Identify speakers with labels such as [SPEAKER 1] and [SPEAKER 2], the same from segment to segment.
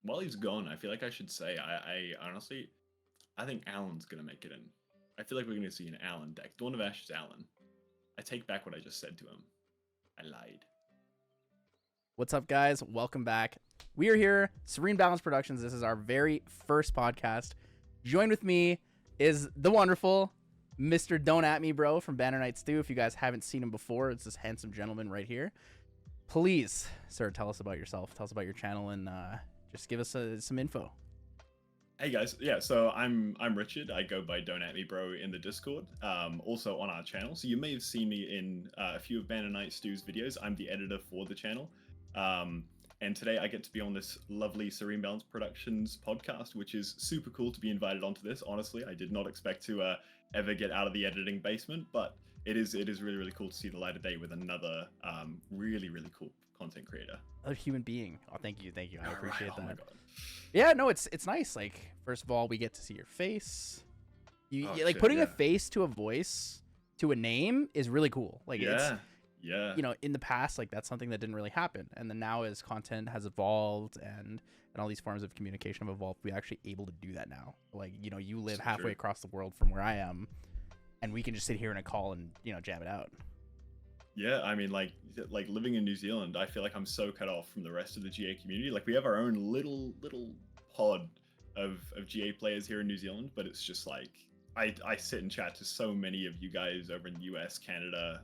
[SPEAKER 1] while he's gone, I feel like I should say I honestly I think Alan's gonna make it in. I feel like we're gonna see an Alan deck. Dawn of Ash is Alan. I take back what I just said to him. I lied.
[SPEAKER 2] What's up, guys? Welcome back. We are here, Serene Balance Productions. This is our very first podcast. Joined with me is the wonderful Mr. Don't At Me Bro from Banner Night Stew. If you guys haven't seen him before, it's this handsome gentleman right here. Please, sir, tell us about yourself. Tell us about your channel and just give us some info.
[SPEAKER 1] Hey guys, yeah, so I'm Richard. I go by Don't At Me Bro in the Discord, also on our channel. So you may have seen me in a few of Banner Night Stew's videos. I'm the editor for the channel. And today I get to be on this lovely Serene Balance Productions podcast, which is super cool to be invited onto this. Honestly, I did not expect to ever get out of the editing basement, but it is really, really cool to see the light of day with another really, really cool content creator.
[SPEAKER 2] Another human being. Oh, thank you. I appreciate that.
[SPEAKER 1] Oh my God.
[SPEAKER 2] Yeah, no, it's nice. Like, first of all, we get to see your face. Putting a face to a voice to a name is really cool. Like,
[SPEAKER 1] yeah.
[SPEAKER 2] In the past, like, that's something that didn't really happen. And then now, as content has evolved and all these forms of communication have evolved, we're actually able to do that now. Like, you live halfway across the world from where I am, and we can just sit here in a call and jam it out.
[SPEAKER 1] Yeah, I mean, like living in New Zealand, I feel like I'm so cut off from the rest of the GA community. Like, we have our own little pod of GA players here in New Zealand, but it's just like I sit and chat to so many of you guys over in the US, Canada,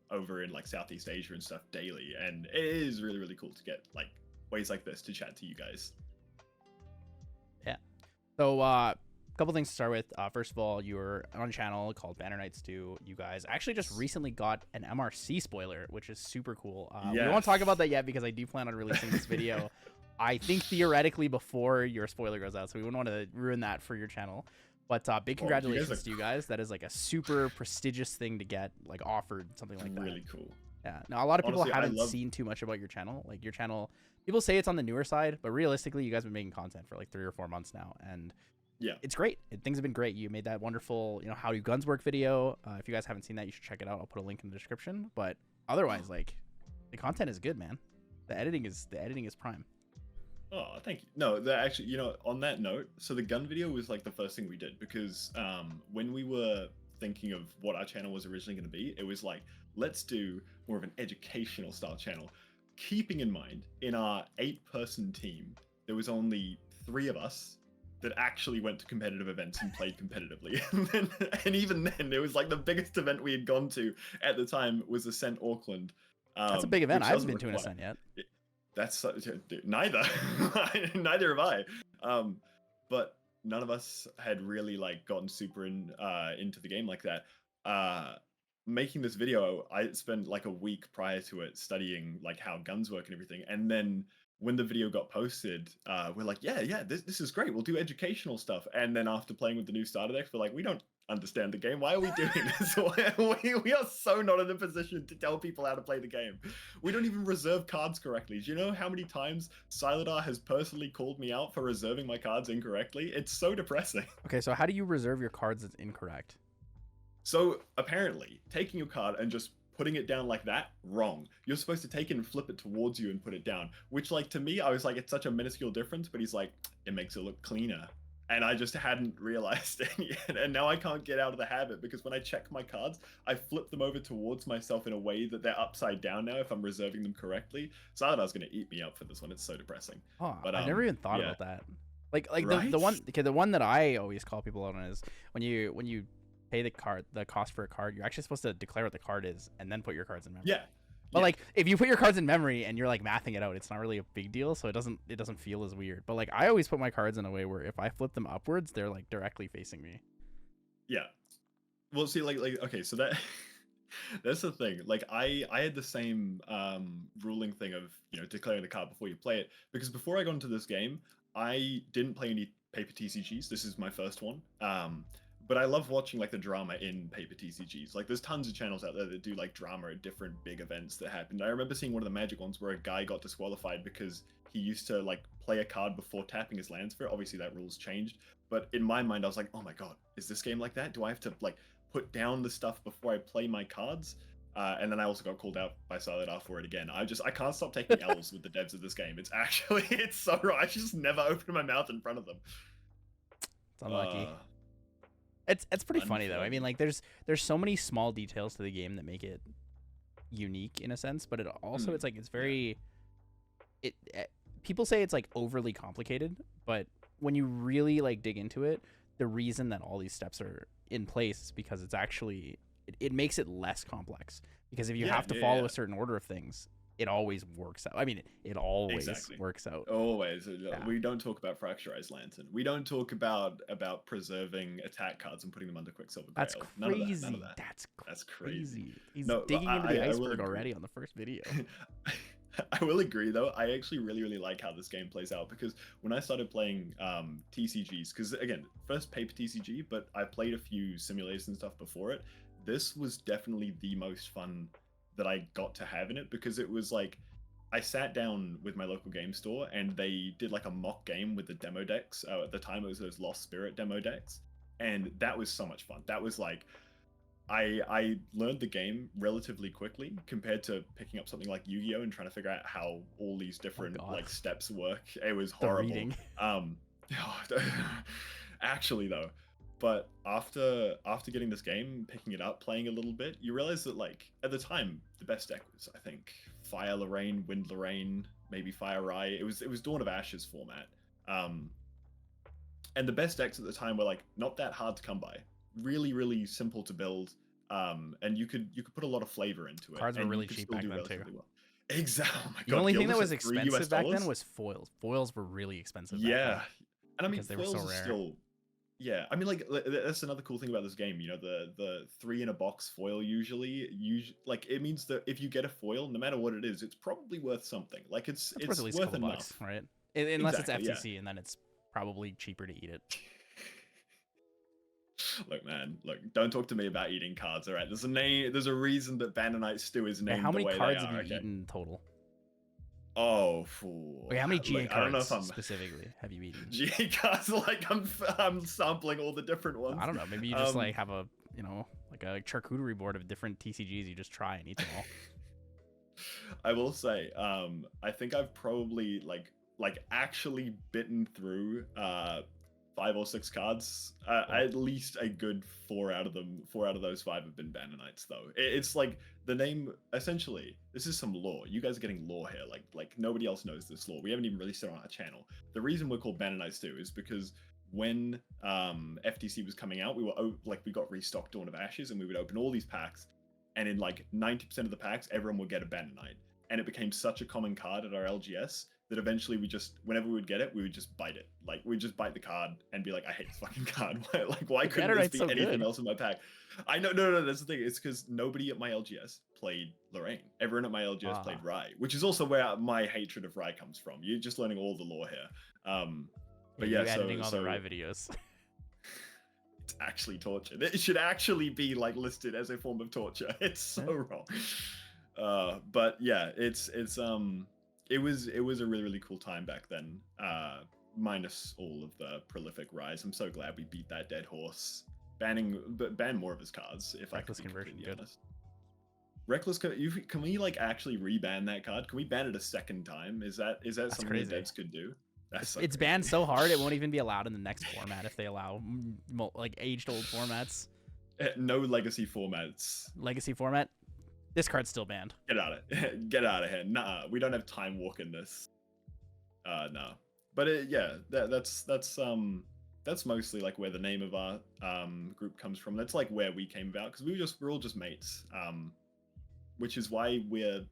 [SPEAKER 1] over in like Southeast Asia and stuff daily, and it is really, really cool to get like ways like this to chat to you guys.
[SPEAKER 2] Yeah. So couple things to start with. First of all, you're on a channel called Banner Night Stew. You guys actually just recently got an MRC spoiler, which is super cool. We won't talk about that yet because I do plan on releasing this video I think theoretically before your spoiler goes out, so we wouldn't want to ruin that for your channel. But big congratulations to you guys. That is like a super prestigious thing to get like offered, something like that.
[SPEAKER 1] Really cool.
[SPEAKER 2] Yeah. Now, a lot of people haven't seen too much about your channel. Like, your channel, people say it's on the newer side, but realistically, you guys have been making content for like 3 or 4 months now, and yeah, it's great. Things have been great. You made that wonderful, how do guns work video. If you guys haven't seen that, you should check it out. I'll put a link in the description. But otherwise, like, the content is good, man. The editing is prime.
[SPEAKER 1] Oh, thank you. No, actually, on that note, so the gun video was like the first thing we did because when we were thinking of what our channel was originally going to be, it was like, let's do more of an educational style channel. Keeping in mind, in our 8-person team, there was only 3 of us that actually went to competitive events and played competitively. and even then, it was like the biggest event we had gone to at the time was Ascent Auckland.
[SPEAKER 2] That's a big event. I haven't been to an Ascent yet.
[SPEAKER 1] That's neither. Neither have I. But none of us had really like gotten super into the game like that. Making this video, I spent like a week prior to it studying like how guns work and everything, and then when the video got posted, we're like, yeah, this is great. We'll do educational stuff. And then after playing with the new starter decks, we're like, we don't understand the game. Why are we doing this? we are so not in a position to tell people how to play the game. We don't even reserve cards correctly. Do you know how many times Siladar has personally called me out for reserving my cards incorrectly? It's so depressing.
[SPEAKER 2] Okay, so how do you reserve your cards that's incorrect?
[SPEAKER 1] So apparently, taking your card and just putting it down like that, wrong. You're supposed to take it and flip it towards you and put it down, which like to me, I was like, it's such a minuscule difference, but he's like, it makes it look cleaner. And I just hadn't realized it yet. And now I can't get out of the habit because when I check my cards, I flip them over towards myself in a way that they're upside down now if I'm reserving them correctly. So I thought I was going to eat me up for this one. It's so depressing.
[SPEAKER 2] Oh, but I never even thought about that. Like
[SPEAKER 1] right?
[SPEAKER 2] the one that I always call people out on is when you pay the cost for a card, you're actually supposed to declare what the card is and then put your cards in memory.
[SPEAKER 1] Yeah.
[SPEAKER 2] But like if you put your cards in memory and you're like mathing it out, it's not really a big deal, so it doesn't feel as weird. But like I always put my cards in a way where if I flip them upwards, they're like directly facing me.
[SPEAKER 1] Yeah. Well, see, like okay, so that's the thing. Like I had the same ruling thing of declaring the card before you play it, because before I got into this game, I didn't play any paper TCGs. This is my first one. But I love watching like the drama in paper TCGs. Like there's tons of channels out there that do like drama at different big events that happened. I remember seeing one of the Magic ones where a guy got disqualified because he used to like play a card before tapping his lands for it. Obviously that rule's changed. But in my mind, I was like, oh my God, is this game like that? Do I have to like put down the stuff before I play my cards? And then I also got called out by Silent R for it again. I can't stop taking L's with the devs of this game. It's so wrong. I just never open my mouth in front of them.
[SPEAKER 2] It's unlucky. It's pretty funny though. I mean, like there's so many small details to the game that make it unique in a sense, but it also it's like it's very people say it's like overly complicated, but when you really like dig into it, the reason that all these steps are in place is because it's actually it makes it less complex, because if you have to follow a certain order of things, it always works out. I mean, it always works out.
[SPEAKER 1] Always. We don't talk about Fracturized Lantern. We don't talk about preserving attack cards and putting them under Quicksilver Grail.
[SPEAKER 2] That's crazy. None of that. That's
[SPEAKER 1] crazy.
[SPEAKER 2] He's digging into the iceberg already on the first video.
[SPEAKER 1] I will agree, though. I actually really like how this game plays out, because when I started playing TCGs, because again, first paper TCG, but I played a few simulators and stuff before it. This was definitely the most fun that I got to have in it, because it was like I sat down with my local game store and they did like a mock game with the demo decks. At the time, it was those Lost Spirit demo decks, and that was so much fun. That was like I learned the game relatively quickly compared to picking up something like Yu-Gi-Oh and trying to figure out how all these different like steps work. It was horrible. Actually though, but after getting this game, picking it up, playing a little bit, you realize that like at the time the best deck was, I think, Fire Lorraine, Wind Lorraine, maybe Fire Rye. It was Dawn of Ashes format. And the best decks at the time were like not that hard to come by. Really simple to build, and you could put a lot of flavor into it.
[SPEAKER 2] Cards were really cheap back then too.
[SPEAKER 1] Well. Exactly. Oh my
[SPEAKER 2] the
[SPEAKER 1] God,
[SPEAKER 2] only thing that was expensive back then was foils. Foils were really expensive.
[SPEAKER 1] Yeah, and I mean,
[SPEAKER 2] they were so rare.
[SPEAKER 1] Still, yeah, I mean, like that's another cool thing about this game. You know, the 3 in a box foil usually like it means that if you get a foil, no matter what it is, it's probably worth something. Like it's
[SPEAKER 2] worth at least
[SPEAKER 1] worth enough,
[SPEAKER 2] bucks, right? Unless it's FTC, and then it's probably cheaper to eat it.
[SPEAKER 1] Look, man, don't talk to me about eating cards, all right? There's a reason that Bandonite Stew is named the way they are.
[SPEAKER 2] How many cards have you eaten total?
[SPEAKER 1] Oh,
[SPEAKER 2] how many GA cards I don't know if I'm specifically have you eaten?
[SPEAKER 1] GA cards, like I'm sampling all the different ones.
[SPEAKER 2] I don't know. Maybe you just like have a like a charcuterie board of different TCGs. You just try and eat them all.
[SPEAKER 1] I will say, I think I've probably like actually bitten through 5 or 6 cards. At least a good 4 out of those 5 have been Bandonites, though. It's like the name. Essentially, this is some lore. You guys are getting lore here. Like nobody else knows this lore. We haven't even released it on our channel. The reason we're called Bandonites too is because when FTC was coming out, we got restocked Dawn of Ashes, and we would open all these packs, and in like 90% of the packs, everyone would get a Bandonite, and it became such a common card at our LGS that eventually whenever we would get it, we would just bite it. Like we'd just bite the card and be like, I hate this fucking card. Why couldn't this be anything else in my pack? I know, no, that's the thing. It's because nobody at my LGS played Lorraine. Everyone at my LGS played Rye, which is also where my hatred of Rye comes from. You're just learning all the lore here. But yeah,
[SPEAKER 2] editing all the Rye videos.
[SPEAKER 1] It's actually torture. It should actually be like listed as a form of torture. It's so wrong. But yeah, it was a really cool time back then, minus all of the prolific Rise. I'm so glad we beat that dead horse. Ban more of his cards, if
[SPEAKER 2] Reckless
[SPEAKER 1] I can be
[SPEAKER 2] conversion,
[SPEAKER 1] completely honest. Reckless, can we like actually reban that card? Can we ban it a second time? Is that something
[SPEAKER 2] crazy.
[SPEAKER 1] that devs could do?
[SPEAKER 2] It's banned so hard it won't even be allowed in the next format if they allow like aged old formats.
[SPEAKER 1] No legacy formats.
[SPEAKER 2] Legacy format? This card's still banned.
[SPEAKER 1] Get out of here. Nah, we don't have time walk in this. No. But that's mostly like where the name of our group comes from. That's like where we came about, because we're all just mates. Which is why we're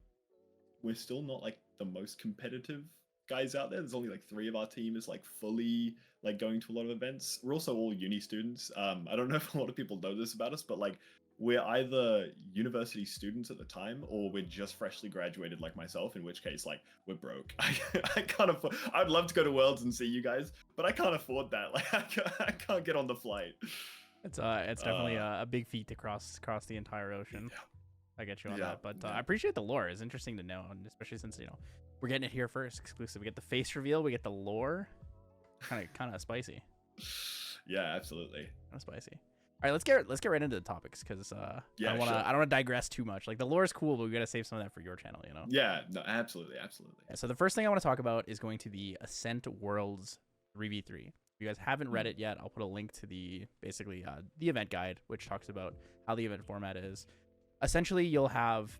[SPEAKER 1] still not like the most competitive guys out there. There's only like 3 of our team is like fully like going to a lot of events. We're also all uni students. I don't know if a lot of people know this about us, but like we're either university students at the time, or we're just freshly graduated like myself, in which case like we're broke. I can't afford. I'd love to go to Worlds and see you guys, but I can't afford that. Like I can't get on the flight.
[SPEAKER 2] It's definitely a big feat to cross the entire ocean. I get you on that, but I appreciate the lore. It's interesting to know, and especially since we're getting it here first, exclusive. We get the face reveal, we get the lore. Kind of spicy.
[SPEAKER 1] Yeah, absolutely.
[SPEAKER 2] Kind of spicy. right, let's get right into the topics because
[SPEAKER 1] Yeah,
[SPEAKER 2] I
[SPEAKER 1] sure.
[SPEAKER 2] don't wanna digress too much. Like the lore is cool, but we gotta save some of that for your channel, you know.
[SPEAKER 1] Yeah, no, absolutely.
[SPEAKER 2] Yeah, so the first thing I want to talk about is going to the Ascent Worlds 3v3. If you guys haven't read it yet, I'll put a link to the the event guide, which talks about how the event format is. Essentially, you'll have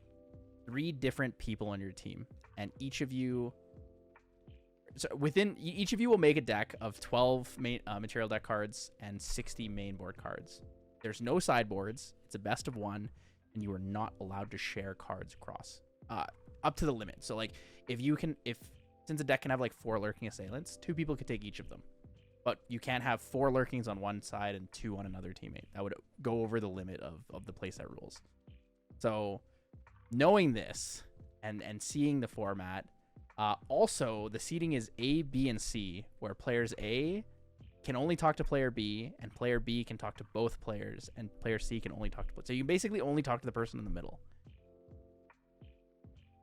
[SPEAKER 2] 3 different people on your team, and each of you will make a deck of 12 main material deck cards and 60 main board cards. There's no sideboards. It's a best of 1, and you are not allowed to share cards across up to the limit. So like if since a deck can have like 4 lurking assailants, 2 people could take each of them. But you can't have 4 lurkings on one side and 2 on another teammate. That would go over the limit of the playset rules. So knowing this and seeing the format, also the seeding is A, B, and C, where players A can only talk to player B, and player B can talk to both players, and player C can only talk to. So you basically only talk to the person in the middle.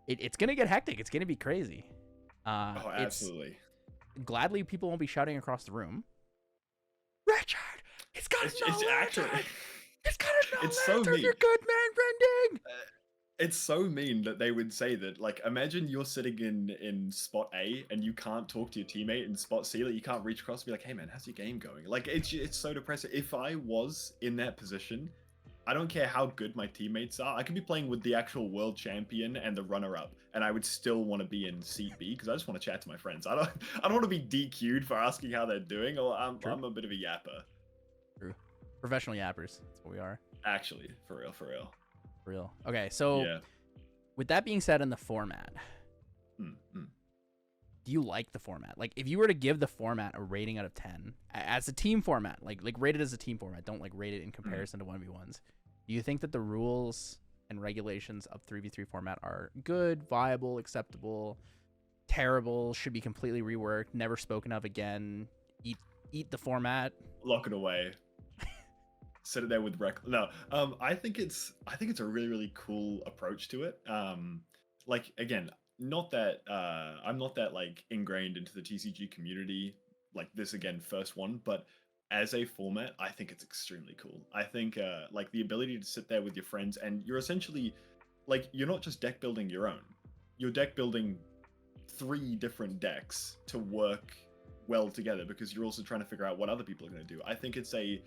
[SPEAKER 2] It's gonna get hectic. It's gonna be crazy.
[SPEAKER 1] Oh, absolutely.
[SPEAKER 2] Gladly, people won't be shouting across the room. Richard, he's got
[SPEAKER 1] It's
[SPEAKER 2] no lantern.
[SPEAKER 1] actually.
[SPEAKER 2] He's got no
[SPEAKER 1] It's so
[SPEAKER 2] lantern.
[SPEAKER 1] mean.
[SPEAKER 2] You're good, man, Rending.
[SPEAKER 1] It's so mean that they would say that. Like, imagine you're sitting in spot A and you can't talk to your teammate in spot C. Like, you can't reach across and be like, "Hey, man, how's your game going?" Like, it's so depressing. If I was in that position, I don't care how good my teammates are. I could be playing with the actual world champion and the runner-up, and I would still want to be in seat B because I just want to chat to my friends. I don't want to be DQ'd for asking how they're doing. Or I'm a bit of a yapper.
[SPEAKER 2] True. Professional yappers. That's what we are.
[SPEAKER 1] Actually, for real.
[SPEAKER 2] For real. Okay, so
[SPEAKER 1] Yeah.
[SPEAKER 2] with that being said, in the format, do you like the format? Like, if you were to give the format a rating out of 10 as a team format, like rate it as a team format, don't like rate it in comparison to 1v1s. Do you think that the rules and regulations of 3v3 format are good, viable, acceptable, terrible, should be completely reworked, never spoken of again, eat the format?
[SPEAKER 1] Lock it away. Sit it there with no. I think it's a really, really cool approach to it. Like, again, not that I'm not that like ingrained into the TCG community like this, again, first one, but as a format, I think it's extremely cool. I think like the ability to sit there with your friends, and you're essentially like, you're not just deck building your own, you're deck building 3 different decks to work well together, because you're also trying to figure out what other people are going to do. I think it's a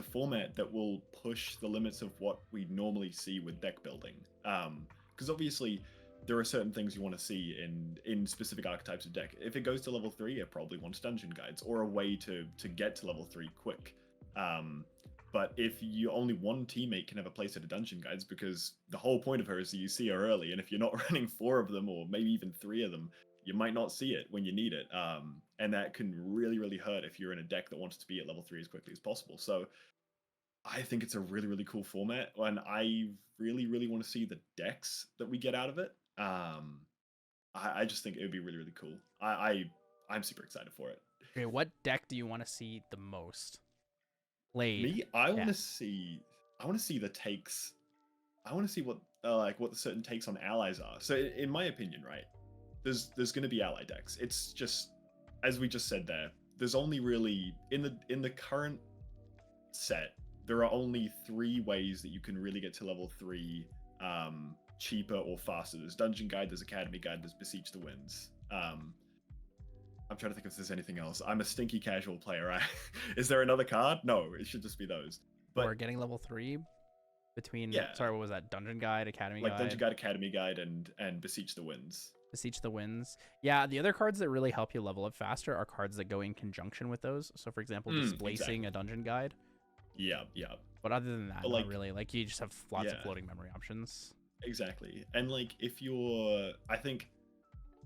[SPEAKER 1] format that will push the limits of what we normally see with deck building. Because obviously there are certain things you want to see in specific archetypes of deck. If it goes to level 3, it probably wants dungeon guides or a way to get to level 3 quick. But if you only one teammate can have a place at a dungeon guides, because the whole point of her is that you see her early, and if you're not running 4 of them or maybe even 3 of them, you might not see it when you need it. And that can really, really hurt if you're in a deck that wants to be at level 3 as quickly as possible. So I think it's a really, really cool format, and I really, really want to see the decks that we get out of it. I just think it would be really, really cool. I'm super excited for it.
[SPEAKER 2] Okay, what deck do you want to see the most played?
[SPEAKER 1] Me, I want to see the takes. I want to see what what the certain takes on allies are. So in my opinion, right, there's going to be ally decks. It's just, as we just said there, there's only really in the current set, there are only 3 ways that you can really get to level 3 cheaper or faster. There's Dungeon Guide, there's Academy Guide, there's Beseech the Winds. I'm trying to think if there's anything else. I'm a stinky casual player, right? Is there another card? No, it should just be those. But
[SPEAKER 2] or getting level 3 between,
[SPEAKER 1] yeah,
[SPEAKER 2] sorry, what was that? Dungeon Guide, Academy
[SPEAKER 1] like
[SPEAKER 2] Guide?
[SPEAKER 1] Dungeon Guide, Academy Guide, and Beseech the Winds.
[SPEAKER 2] Beseech the Winds. Yeah, the other cards that really help you level up faster are cards that go in conjunction with those. So, for example, displacing a Dungeon Guide.
[SPEAKER 1] Yeah.
[SPEAKER 2] But other than that, not really. Like, you just have lots of floating memory options.
[SPEAKER 1] Exactly. And like, if you're,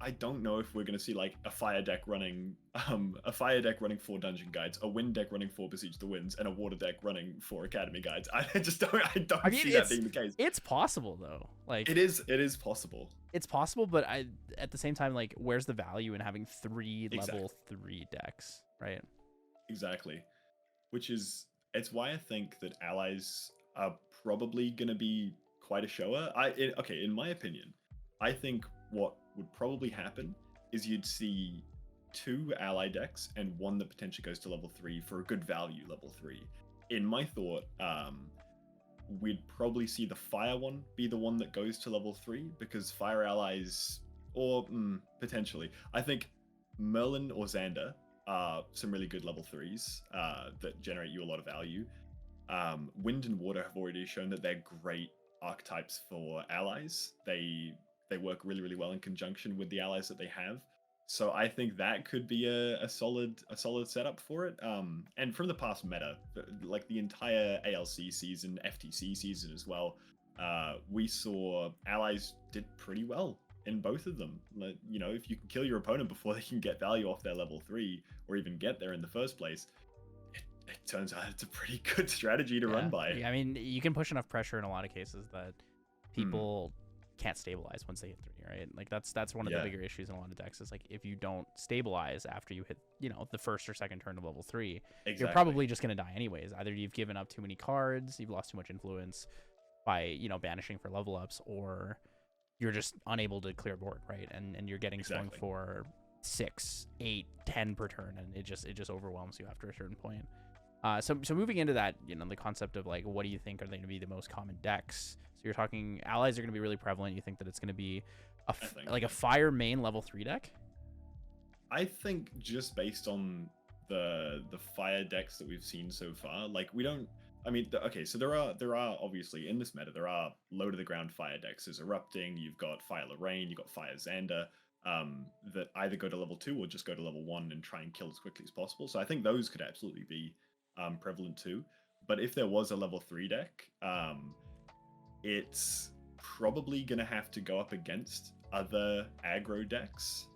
[SPEAKER 1] I don't know if we're going to see like a fire deck running 4 Dungeon Guides, a wind deck running 4 Beseech the Winds, and a water deck running 4 Academy Guides. I don't see that being the case.
[SPEAKER 2] It's possible though. Like,
[SPEAKER 1] it is possible.
[SPEAKER 2] It's possible, but at the same time, like, where's the value in having 3 level 3 decks, right?
[SPEAKER 1] Exactly. It's why I think that allies are probably going to be quite a shower. In my opinion, I think what would probably happen is you'd see 2 ally decks and one that potentially goes to level 3 for a good value level 3. in my thought, we'd probably see the fire one be the one that goes to level 3, because fire allies, or potentially, I think Merlin or Xander are some really good level 3s that generate you a lot of value. Wind and water have already shown that they're great archetypes for allies. They work really, really well in conjunction with the allies that they have. So I think that could be a solid setup for it. And from the past meta, like the entire ALC season, FTC season as well, we saw allies did pretty well in both of them. You know, if you can kill your opponent before they can get value off their level 3 or even get there in the first place, it turns out it's a pretty good strategy to run by.
[SPEAKER 2] Yeah, I mean, you can push enough pressure in a lot of cases that people can't stabilize once they hit 3, right? Like that's one of the bigger issues in a lot of decks is like if you don't stabilize after you hit, you know, the first or second turn of level 3, you're probably just going to die anyways. Either you've given up too many cards, you've lost too much influence by, you know, banishing for level ups, or you're just unable to clear board, right? And you're getting swung for 6, 8, 10 per turn, and it just overwhelms you after a certain point. So moving into that, you know, the concept of like, what do you think are going to be the most common decks? So you're talking allies are going to be really prevalent. You think that it's going to be a fire main level 3 deck?
[SPEAKER 1] I think just based on the fire decks that we've seen so far, like we don't. I mean, okay, so there are obviously in this meta there are low to the ground fire decks. There's Erupting, you've got Fire Lorraine, you've got Fire Xander, that either go to level 2 or just go to level 1 and try and kill as quickly as possible. So I think those could absolutely be prevalent too. But if there was a level 3 deck, it's probably gonna have to go up against other aggro decks,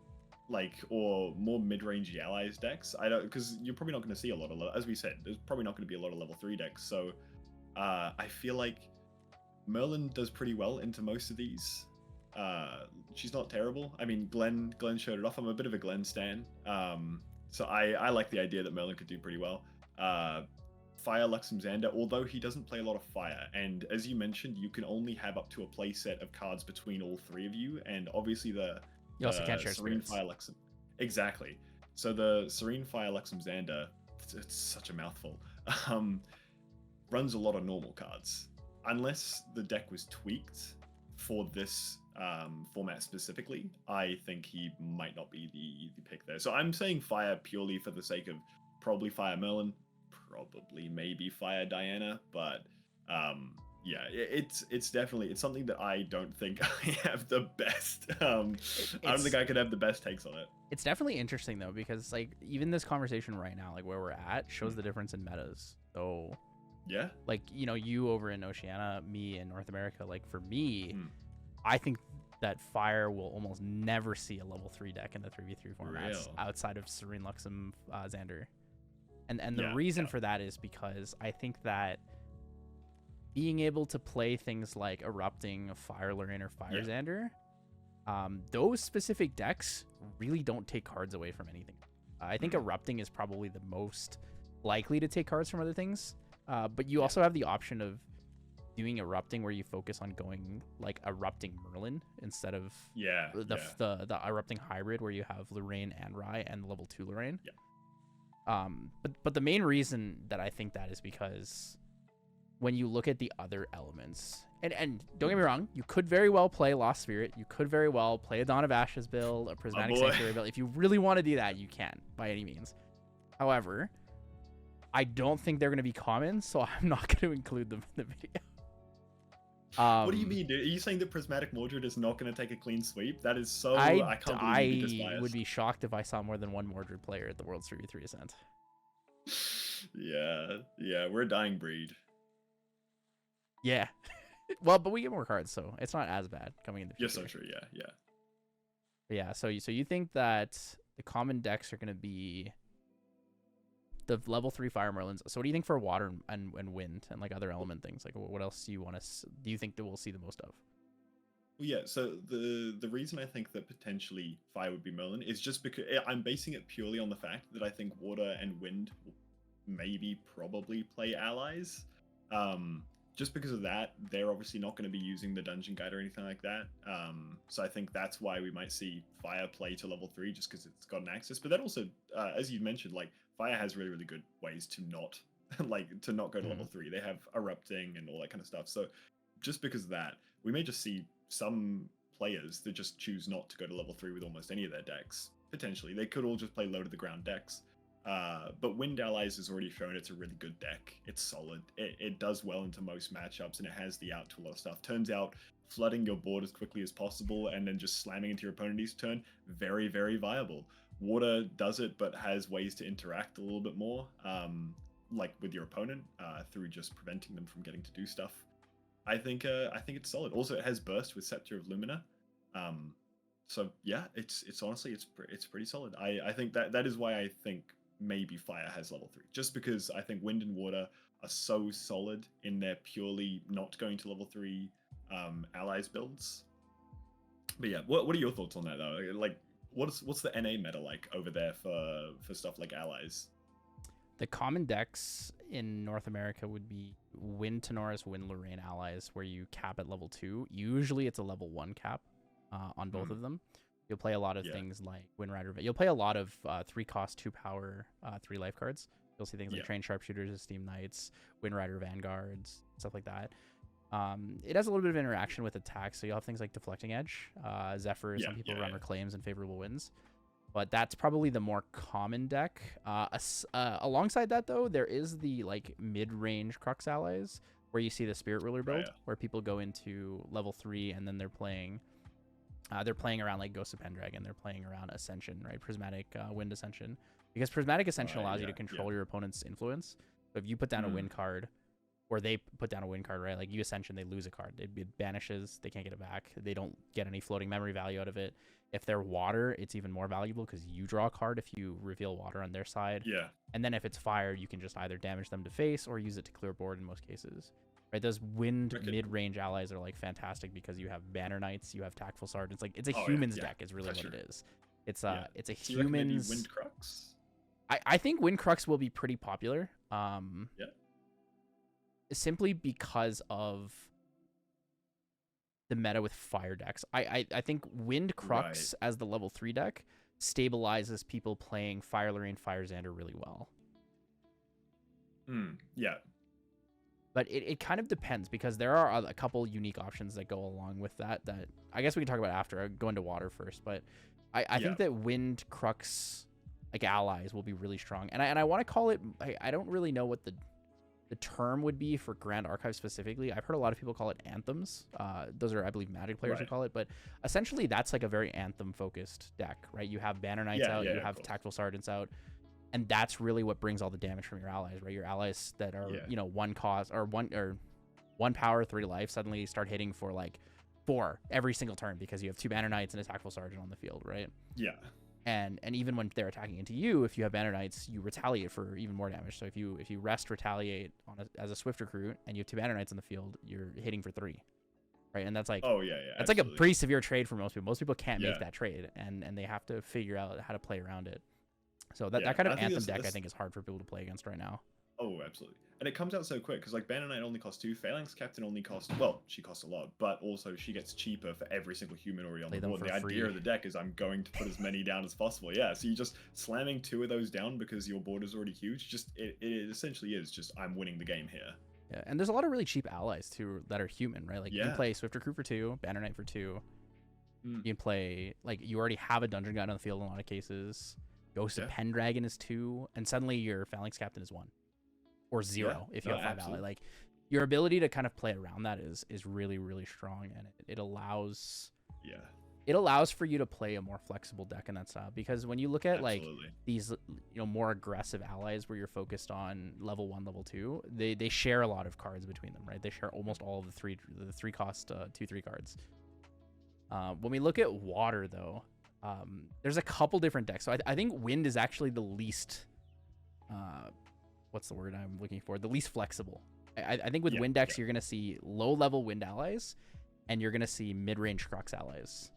[SPEAKER 1] like, or more mid-rangey allies decks. I don't, because you're probably not going to see a lot of, as we said, there's probably not going to be a lot of level 3 decks. So I feel like Merlin does pretty well into most of these. She's not terrible. I mean, Glenn showed it off. I'm a bit of a Glenn stan. So I like the idea that Merlin could do pretty well. Fire Luxem Xander, although he doesn't play a lot of fire, and as you mentioned, you can only have up to a play set of cards between all 3 of you, and obviously
[SPEAKER 2] you also can't share
[SPEAKER 1] Serene
[SPEAKER 2] spirits.
[SPEAKER 1] Fire Luxem. Exactly. So the Serene Fire Luxem Xander, it's such a mouthful, runs a lot of normal cards. Unless the deck was tweaked for this format specifically, I think he might not be the pick there. So I'm saying Fire purely for the sake of probably Fire Merlin, probably maybe Fire Diana, but yeah, it's definitely, it's something that I don't think I have the best. I don't think I could have the best takes on it.
[SPEAKER 2] It's definitely interesting though, because like even this conversation right now, like where we're at, shows the difference in metas. So
[SPEAKER 1] yeah,
[SPEAKER 2] like, you know, you over in Oceania, me in North America. Like for me, I think that Fire will almost never see a level 3 deck in the 3v3 formats outside of Serene Luxem Xander. And the reason for that is because I think that being able to play things like Erupting, Fire Lorraine, or Fire Xander, those specific decks really don't take cards away from anything. I think Erupting is probably the most likely to take cards from other things, but you also have the option of doing Erupting where you focus on going like Erupting Merlin instead of the Erupting hybrid where you have Lorraine and Rye and level 2 Lorraine. But the main reason that I think that is because when you look at the other elements, and don't get me wrong, you could very well play Lost Spirit, you could very well play a Dawn of Ashes build, a Prismatic Sanctuary build. If you really want to do that, you can, by any means. However, I don't think they're going to be common, so I'm not going to include them in the video.
[SPEAKER 1] What do you mean, dude? Are you saying that Prismatic Mordred is not going to take a clean sweep? That is so... I can't believe you be
[SPEAKER 2] I would be shocked if I saw more than one Mordred player at the World's 3v3 Ascent.
[SPEAKER 1] Yeah, we're a dying breed.
[SPEAKER 2] Yeah. Well, but we get more cards, so it's not as bad coming in the future.
[SPEAKER 1] Yes, so true, yeah.
[SPEAKER 2] Yeah, so you think that the common decks are going to be the level 3 Fire Merlins. So what do you think for water and wind and like other element things? Like what else do you think that we'll see the most of?
[SPEAKER 1] Well, yeah, so the reason I think that potentially Fire would be Merlin is just because I'm basing it purely on the fact that I think water and wind will probably play allies. Just because of that, they're obviously not going to be using the Dungeon Guide or anything like that. So I think that's why we might see Fire play to level 3, just because it's got an access. But then also, as you mentioned, like Fire has really, really good ways to not like to not go to level 3. They have erupting and all that kind of stuff. So just because of that, we may just see some players that just choose not to go to level 3 with almost any of their decks. Potentially, they could all just play low to the ground decks. But Wind Allies has already shown it's a really good deck. It's solid. It does well into most matchups, and it has the out to a lot of stuff. Turns out flooding your board as quickly as possible and then just slamming into your opponent's turn, very, very viable. Water does it, but has ways to interact a little bit more, like with your opponent, through just preventing them from getting to do stuff. I think it's solid. Also, it has burst with Scepter of Lumina. So yeah, it's honestly it's pretty solid. I think that is why I think maybe Fire has level 3, just because I think Wind and Water are so solid in their purely not going to level 3 allies builds. But yeah, what are your thoughts on that though? Like, what's the NA meta like over there for stuff like allies?
[SPEAKER 2] The common decks in North America would be Wind Tenoris, Wind Lorraine allies, where you cap at level 2. Usually it's a level 1 cap on both of them. You'll play a lot of things like Wind Rider. You'll play a lot of 3 cost, 2 power, 3 life cards. You'll see things like Trained Sharpshooters, Esteemed Knights, Wind Rider Vanguards, stuff like that. It has a little bit of interaction with attacks, so you'll have things like Deflecting Edge, Zephyr. Some people run Reclaims and Favorable Winds. But that's probably the more common deck. Alongside that, though, there is the like mid-range Crux allies, where you see the Spirit Ruler build, where people go into level 3 and then they're playing around like Ghost of Pendragon. They're playing around Ascension, right? Prismatic Wind Ascension, because Prismatic Ascension allows you to control your opponent's influence. So if you put down a wind card, or they put down a wind card, right? Like you Ascension, they lose a card. It banishes. They can't get it back. They don't get any floating memory value out of it. If they're water, it's even more valuable because you draw a card if you reveal water on their side.
[SPEAKER 1] Yeah.
[SPEAKER 2] And then if it's fire, you can just either damage them to face or use it to clear board in most cases. Right? Those wind mid-range allies are like fantastic because you have Banner Knights, you have Tactful Sergeants. Like it's a humans deck is really what it is. It's a humans.
[SPEAKER 1] Wind Crux?
[SPEAKER 2] I think Wind Crux will be pretty popular. Simply because of the meta with fire decks. I think Wind Crux as the level 3 deck stabilizes people playing Fire Lorraine, Fire Xander really well.
[SPEAKER 1] Yeah.
[SPEAKER 2] But it kind of depends, because there are a couple unique options that go along with that I guess we can talk about after. I'll go into water first, but I think that Wind Crux like allies will be really strong. And I want to call it, I don't really know what the term would be for Grand Archive specifically. I've heard a lot of people call it anthems. Those are, I believe, Magic players who call it. But essentially, that's like a very anthem-focused deck, right? You have Banner Knights out, you have Tactful Sergeants out, and that's really what brings all the damage from your allies, right? Your allies that are, you know, 1 cost or 1 power, 3 life suddenly start hitting for like 4 every single turn because you have 2 Banner Knights and a Tactful Sergeant on the field, right?
[SPEAKER 1] Yeah.
[SPEAKER 2] And even when they're attacking into you, if you have Banner Knights, you retaliate for even more damage. So if you rest retaliate as a Swift Recruit and you have 2 Banner Knights in the field, you're hitting for 3, right? And that's like that's like a pretty severe trade for most people. Most people can't make that trade, and they have to figure out how to play around it. So that kind of anthem deck I think is hard for people to play against right now.
[SPEAKER 1] Oh, absolutely. And it comes out so quick because like Banner Knight only costs 2, Phalanx Captain only costs, well, she costs a lot, but also she gets cheaper for every single human already on the board. The idea of the deck is I'm going to put as many down as possible. Yeah, so you're just slamming 2 of those down because your board is already huge. Just it essentially is just I'm winning the game here.
[SPEAKER 2] Yeah, and there's a lot of really cheap allies too that are human, right? Like you can play Swift Recruit for 2, Banner Knight for 2. You can play, like, you already have a Dungeon Guide on the field in a lot of cases. Ghost of Pendragon is 2, and suddenly your Phalanx Captain is 1. Or 0 if you have 5 ally. Like your ability to kind of play around that is really, really strong, and it allows for you to play a more flexible deck in that style. Because when you look at like these, you know, more aggressive allies where you're focused on level 1, level 2, they share a lot of cards between them, right? They share almost all of the 3 cost 2/3 cards. When we look at water though, there's a couple different decks. So I think Wind is actually the least what's the word I'm looking for? The least flexible. I think with Wind decks, you're going to see low-level Wind allies, and you're going to see mid-range Crux allies.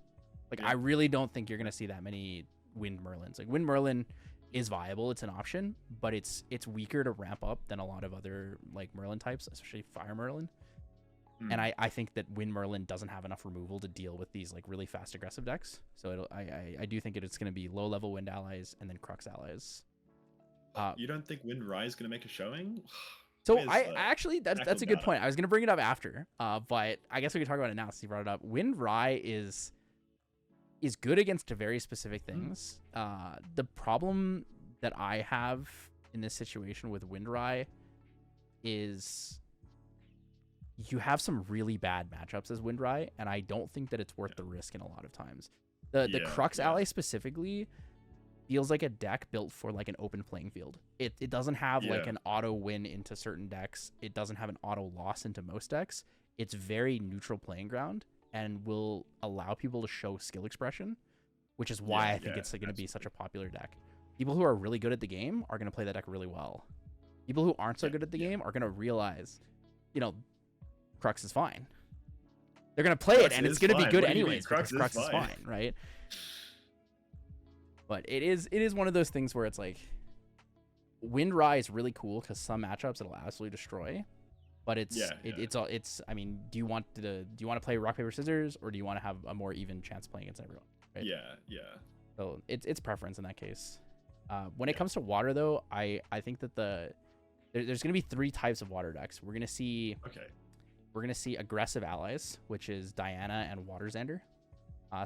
[SPEAKER 2] Like, I really don't think you're going to see that many Wind Merlins. Like, Wind Merlin is viable. It's an option, but it's weaker to ramp up than a lot of other, like, Merlin types, especially Fire Merlin. And I think that Wind Merlin doesn't have enough removal to deal with these, like, really fast, aggressive decks. So I do think it's going to be low-level Wind allies and then Crux allies.
[SPEAKER 1] You don't think Wind Rai is going to make a showing?
[SPEAKER 2] So
[SPEAKER 1] Where's
[SPEAKER 2] I
[SPEAKER 1] the
[SPEAKER 2] actually that's a good
[SPEAKER 1] data?
[SPEAKER 2] point. I was gonna bring it up after, but I guess we can talk about it now since you brought it up. Wind Rai is good against very specific things. The problem that I have in this situation with Wind Rai is you have some really bad matchups as Wind Rai, and I don't think that it's worth the risk in a lot of times. The Crux ally specifically feels like a deck built for like an open playing field. It doesn't have like an auto win into certain decks. It doesn't have an auto loss into most decks. It's very neutral playing ground and will allow people to show skill expression, which is why I think it's going to be such a popular deck. People who are really good at the game are going to play that deck really well. People who aren't so good at the game are going to realize, you know, Crux is fine. They're going to play it and it's going to be good anyways because Crux is fine, right? But it is one of those things where it's like Wind Rai is really cool because some matchups it'll absolutely destroy. But it's I mean, do you want to play rock paper scissors or do you want to have a more even chance playing against everyone? Right?
[SPEAKER 1] Yeah.
[SPEAKER 2] So it's preference in that case. When it comes to water though, I think that there's gonna be 3 types of water decks. We're gonna see aggressive allies, which is Diana and Water Xander.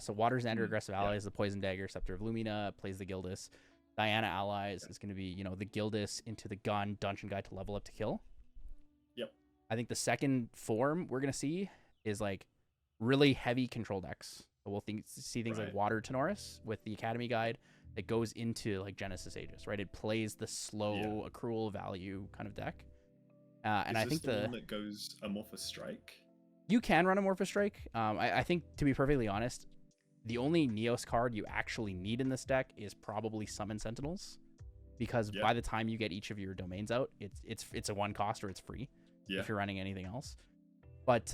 [SPEAKER 2] So Water Xander aggressive allies, the Poison Dagger, Scepter of Lumina, plays the Gildas. Diana allies is going to be, the Gildas into the gun, Dungeon Guide to level up to kill.
[SPEAKER 1] Yep.
[SPEAKER 2] I think the second form we're going to see is like really heavy control decks. So we'll see things like Water Tenoris with the Academy Guide that goes into like Genesis Aegis, right? It plays the slow accrual value kind of deck. And I think
[SPEAKER 1] the one that goes Amorphous Strike?
[SPEAKER 2] You can run Amorphous Strike. I think, to be perfectly honest, the only Neos card you actually need in this deck is probably Summon Sentinels, because by the time you get each of your domains out, it's a 1 cost or it's free if you're running anything else. But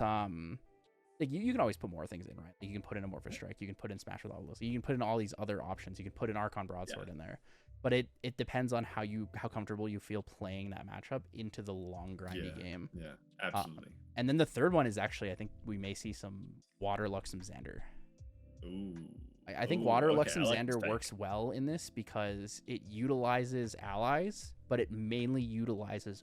[SPEAKER 2] like you can always put more things in, right? You can put in Amorphous Strike, you can put in Smash with Obelisk, you can put in all these other options, you can put an Archon Broadsword in there. But it depends on how comfortable you feel playing that matchup into the long grindy game.
[SPEAKER 1] Yeah, absolutely.
[SPEAKER 2] And then the third one is actually, I think we may see some Water Luxem Xander.
[SPEAKER 1] Ooh.
[SPEAKER 2] I think Water Luxem Xander works well in this because it utilizes allies, but it mainly utilizes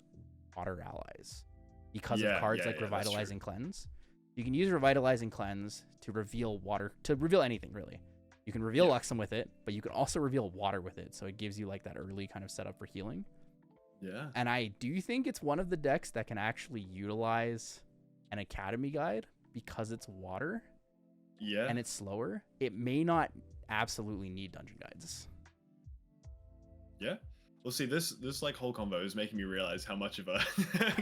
[SPEAKER 2] water allies because of cards like Revitalizing Cleanse. You can use Revitalizing Cleanse to reveal water, to reveal anything really. You can reveal Luxem with it, but you can also reveal water with it, so it gives you like that early kind of setup for healing.
[SPEAKER 1] Yeah.
[SPEAKER 2] And I do think it's one of the decks that can actually utilize an Academy Guide because it's water.
[SPEAKER 1] Yeah.
[SPEAKER 2] And it's slower. It may not absolutely need Dungeon Guides.
[SPEAKER 1] Yeah. Well, see, this like whole combo is making me realize how much of a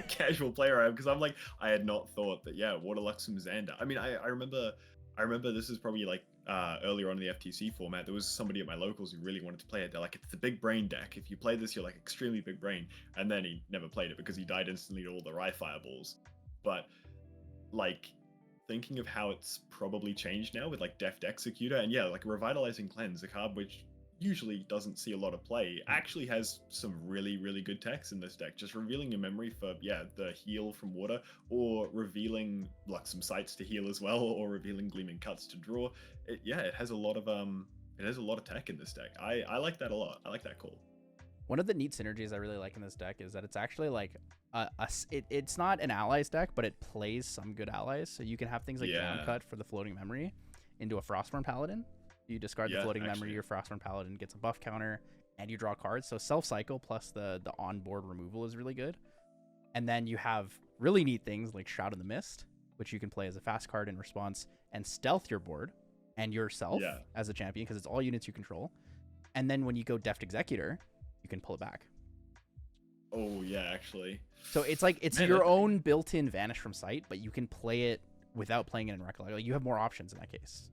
[SPEAKER 1] casual player I am, because I'm like, I had not thought that Water Luxem Xander. I mean, I remember this is probably like earlier on in the FTC format. There was somebody at my locals who really wanted to play it. They're like, it's the big brain deck. If you play this, you're like extremely big brain. And then he never played it because he died instantly to all the Rai fireballs. But like, thinking of how it's probably changed now with like Deft Executor and like Revitalizing Cleanse, a card which usually doesn't see a lot of play, actually has some really, really good techs in this deck. Just revealing your memory for the heal from water, or revealing like some sights to heal as well, or revealing Gleaming Cuts to draw. It has a lot of tech in this deck. I like that a lot. I like that call.
[SPEAKER 2] One of the neat synergies I really like in this deck is that it's actually like it's not an allies deck, but it plays some good allies. So you can have things like Downcut for the floating memory into a Frostborn Paladin. You discard the floating memory, your Frostborn Paladin gets a buff counter, and you draw cards. So self cycle plus the onboard removal is really good. And then you have really neat things like Shroud in the Mist, which you can play as a fast card in response, and stealth your board and yourself as a champion because it's all units you control. And then when you go Deft Executor, you can pull it back.
[SPEAKER 1] Oh yeah, actually.
[SPEAKER 2] So it's like your own built-in Vanish from Sight, but you can play it without playing it in Recollect. Like, you have more options in that case.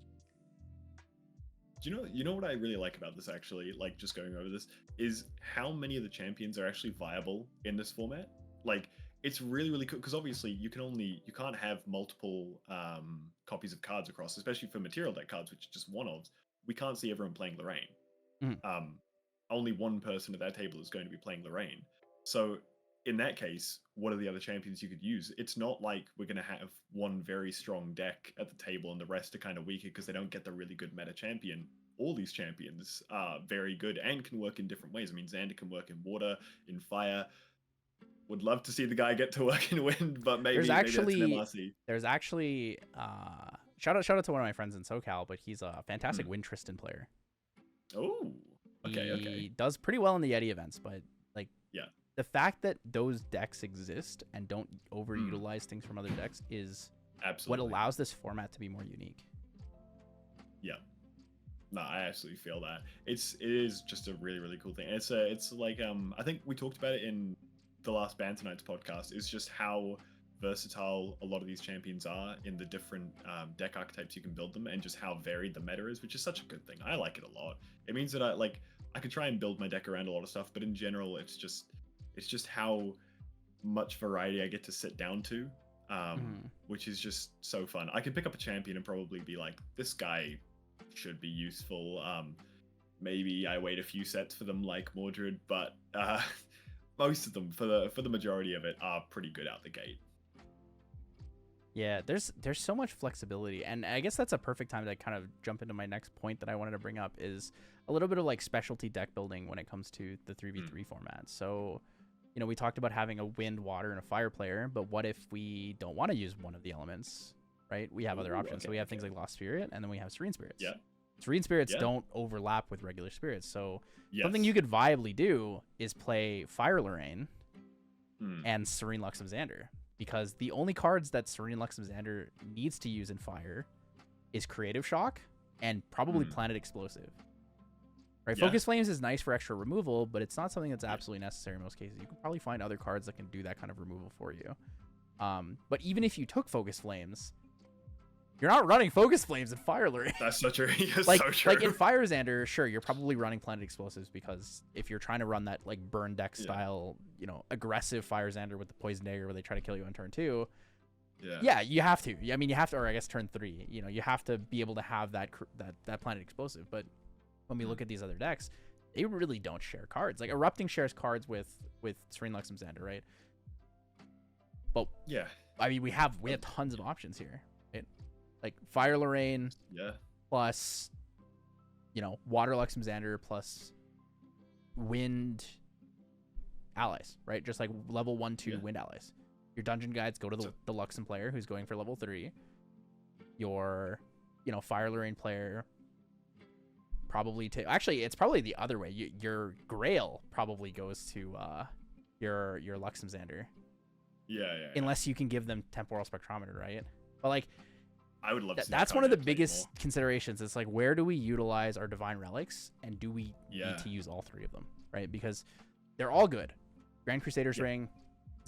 [SPEAKER 1] Do you know what I really like about this, actually, like just going over this, is how many of the champions are actually viable in this format. Like, it's really, really cool, because obviously you can't have multiple copies of cards across, especially for material deck cards, which is just one-offs. We can't see everyone playing Lorraine.
[SPEAKER 2] Mm-hmm.
[SPEAKER 1] Only one person at that table is going to be playing Lorraine. So in that case, what are the other champions you could use? It's not like we're going to have one very strong deck at the table and the rest are kind of weaker because they don't get the really good meta champion. all these champions are very good and can work in different ways. I mean, Xander can work in water, in fire. Would love to see the guy get to work in wind, but maybe that's an MRC.
[SPEAKER 2] There's actually shout out to one of my friends in SoCal, but he's a fantastic Wind Tristan player.
[SPEAKER 1] Oh, okay,
[SPEAKER 2] he does pretty well in the Yeti events, but like
[SPEAKER 1] yeah,
[SPEAKER 2] the fact that those decks exist and don't overutilize things from other decks is
[SPEAKER 1] absolutely
[SPEAKER 2] what allows this format to be more unique.
[SPEAKER 1] Yeah. No, I absolutely feel that. It is just a really, really cool thing. And it's like I think we talked about it in the last Banter Nights podcast. Is just how versatile a lot of these champions are in the different deck archetypes you can build them, and just how varied the meta is, which is such a good thing. I like it a lot. It means that I can try and build my deck around a lot of stuff, but in general, it's just how much variety I get to sit down to, which is just so fun. I can pick up a champion and probably be like, this guy should be useful. Maybe I wait a few sets for them like Mordred, but most of them, for the majority of it, are pretty good out the gate.
[SPEAKER 2] Yeah, there's so much flexibility, and I guess that's a perfect time to kind of jump into my next point that I wanted to bring up, is a little bit of like specialty deck building when it comes to the 3v3 format. So, you know, we talked about having a wind, water, and a fire player, but what if we don't want to use one of the elements, right? We have other options. So we have things like Lost Spirit, and then we have Serene Spirits.
[SPEAKER 1] Yeah.
[SPEAKER 2] Serene Spirits don't overlap with regular spirits. So something
[SPEAKER 1] Yes.
[SPEAKER 2] you could viably do is play Fire Lorraine and Serene Luxem Xander, because the only cards that Serene Luxem Xander needs to use in fire is Creative Shock and probably Planet Explosive. Right?
[SPEAKER 1] Yeah.
[SPEAKER 2] Focus Flames is nice for extra removal, but it's not something that's absolutely necessary in most cases. You can probably find other cards that can do that kind of removal for you. But even if you took Focus Flames, you're not running Focus Flames in Fire Lorraine.
[SPEAKER 1] That's so true. Yes,
[SPEAKER 2] like,
[SPEAKER 1] so true.
[SPEAKER 2] like in Fire Xander, sure, you're probably running Planet Explosives, because if you're trying to run that like burn deck style, you know, aggressive Fire Xander with the Poison Dagger where they try to kill you on turn 2, yeah, you have to. I mean, you have to, or I guess turn 3. You know, you have to be able to have that Planet Explosive. But when we look at these other decks, they really don't share cards. Like Erupting shares cards with Serene Luxem Xander, right? But
[SPEAKER 1] yeah,
[SPEAKER 2] I mean, we have tons of options here. Right? Like Fire Lorraine, plus, you know, Water Luxem Xander plus Wind allies, right? Just like level 1-2 Wind allies. Your dungeon guides go to the Luxem player who's going for level 3. Your, you know, Fire Lorraine player probably actually, it's probably the other way. Your Grail probably goes to your Luxem Xander.
[SPEAKER 1] Yeah.
[SPEAKER 2] Unless you can give them Temporal Spectrometer, right? But like,
[SPEAKER 1] I would love to see
[SPEAKER 2] that's one of the biggest considerations. It's like, where do we utilize our Divine Relics, and do we need to use all 3 of them, right? Because they're all good. Grand Crusader's Ring,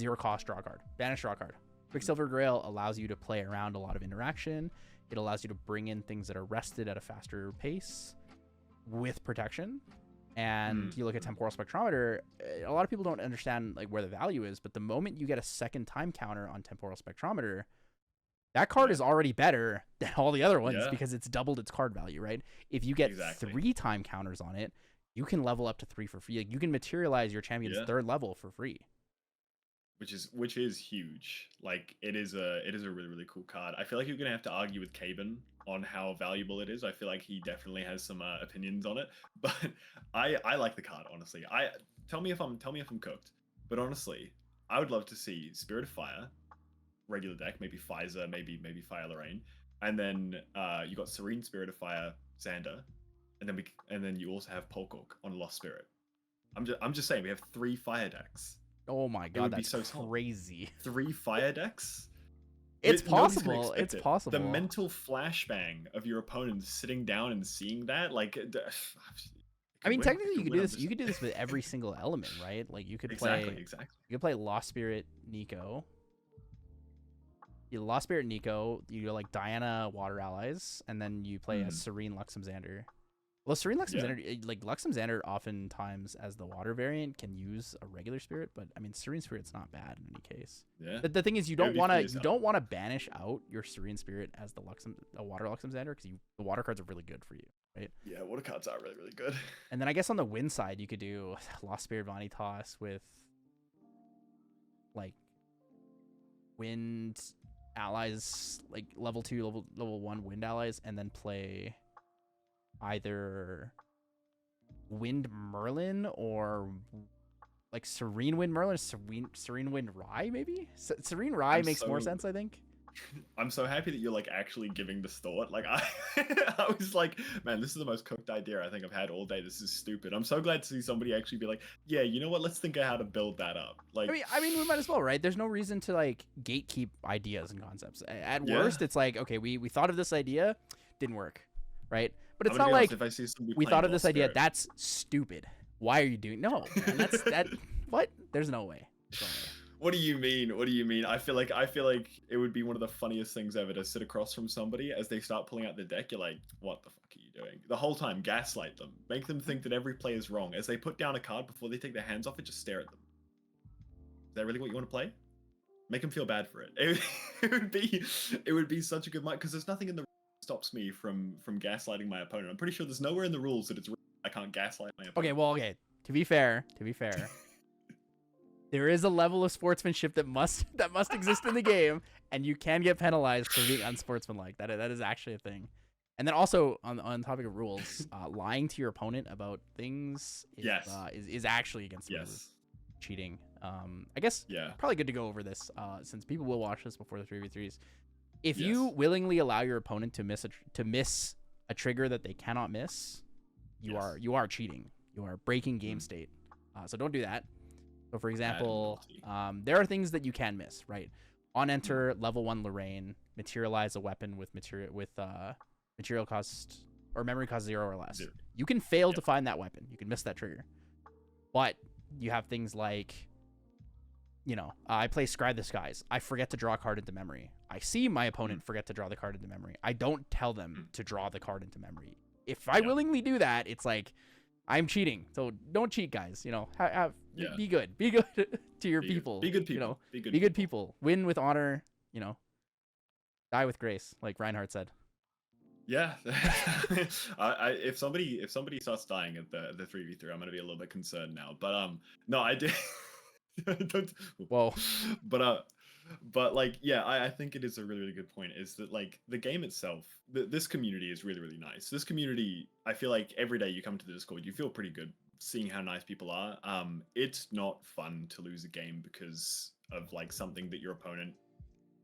[SPEAKER 2] 0 cost, draw card. Banish, draw card. Quicksilver Grail allows you to play around a lot of interaction. It allows you to bring in things that are rested at a faster pace with protection. And you look at Temporal Spectrometer, a lot of people don't understand like where the value is, but the moment you get a second time counter on Temporal Spectrometer, that card is already better than all the other ones because it's doubled its card value, right? If you get 3 time counters on it, you can level up to 3 for free. Like, you can materialize your champion's 3rd level for free.
[SPEAKER 1] Which is huge. Like, it is a really, really cool card. I feel like you're gonna have to argue with Caben on how valuable it is. I feel like he definitely has some opinions on it, but I like the card, honestly. Tell me if I'm cooked, but honestly, I would love to see Spirit of Fire, regular deck, maybe Pfizer, maybe Fire Lorraine, and then you got Serene Spirit of Fire Xander, and then you also have Polkok on Lost Spirit. I'm just saying, we have 3 fire decks.
[SPEAKER 2] Oh my god, that's so crazy.
[SPEAKER 1] 3 fire decks?
[SPEAKER 2] It's possible. It's possible.
[SPEAKER 1] The mental flashbang of your opponent sitting down and seeing that, like,
[SPEAKER 2] I mean, technically, you could do this. You could do this with every single element, right? Like, you could play.
[SPEAKER 1] Exactly.
[SPEAKER 2] You could play Lost Spirit Nico. You Lost Spirit Nico. You go like Diana Water allies, and then you play a Serene Luxem Xander. Well, Serene Luxem Xander, like Luxem Xander, oftentimes as the water variant can use a regular spirit, but I mean, Serene Spirit's not bad in any case.
[SPEAKER 1] Yeah.
[SPEAKER 2] The thing is, you don't want to banish out your Serene Spirit as the water Luxem Xander, because the water cards are really good for you, right?
[SPEAKER 1] Yeah, water cards are really, really good.
[SPEAKER 2] And then I guess on the wind side, you could do Lost Spirit Vanitas with like wind allies, like level 2, level 1 wind allies, and then play either Wind Merlin or like Serene Wind Merlin, Serene Wind Rye, maybe? Serene Rye makes more sense, I think.
[SPEAKER 1] I'm so happy that you're like actually giving this thought. Like I, I was like, man, this is the most cooked idea I think I've had all day. This is stupid. I'm so glad to see somebody actually be like, yeah, you know what? Let's think of how to build that up. Like,
[SPEAKER 2] I mean, we might as well, right? There's no reason to like gatekeep ideas and concepts. At worst, it's like, okay, we thought of this idea, didn't work, right? But it's not like
[SPEAKER 1] if I see
[SPEAKER 2] we thought of this idea. That's stupid. Why are you doing? No, man, that's that. What? There's no way. There's no way.
[SPEAKER 1] What do you mean? What do you mean? I feel like it would be one of the funniest things ever to sit across from somebody as they start pulling out the deck. You're like, what the fuck are you doing? The whole time, gaslight them. Make them think that every play is wrong. As they put down a card before they take their hands off it, just stare at them. Is that really what you want to play? Make them feel bad for it. It would be such a good mind because there's nothing in the rules that stops me from gaslighting my opponent. I'm pretty sure there's nowhere in the rules that I can't gaslight my opponent.
[SPEAKER 2] Okay, well, okay. To be fair. There is a level of sportsmanship that must exist in the game, and you can get penalized for being unsportsmanlike. That is actually a thing. And then also on the topic of rules, lying to your opponent about things is actually against the rules. Cheating. I guess probably good to go over this since people will watch this before the 3v3s. If you willingly allow your opponent to miss a trigger that they cannot miss, you are cheating. You are breaking game state. So don't do that. So, for example, there are things that you can miss, right? On enter, level 1 Lorraine, materialize a weapon with material cost or memory cost 0 or less. You can fail to find that weapon. You can miss that trigger. But you have things like, I play Scry the Skies. I forget to draw a card into memory. I see my opponent forget to draw the card into memory. I don't tell them to draw the card into memory. If I willingly do that, it's like, I'm cheating. So don't cheat, guys. Be good. Be good to your people.
[SPEAKER 1] Be good people.
[SPEAKER 2] Be good people. Win with honor. Die with grace, like Reinhardt said.
[SPEAKER 1] Yeah. If somebody starts dying at the 3v3, I'm gonna be a little bit concerned now. But no, I did. Don't.
[SPEAKER 2] Whoa.
[SPEAKER 1] But like, yeah, I think it is a really, really good point. Is that like the game itself, this community is really, really nice. This community, I feel like every day you come to the Discord, you feel pretty good seeing how nice people are. It's not fun to lose a game because of like something that your opponent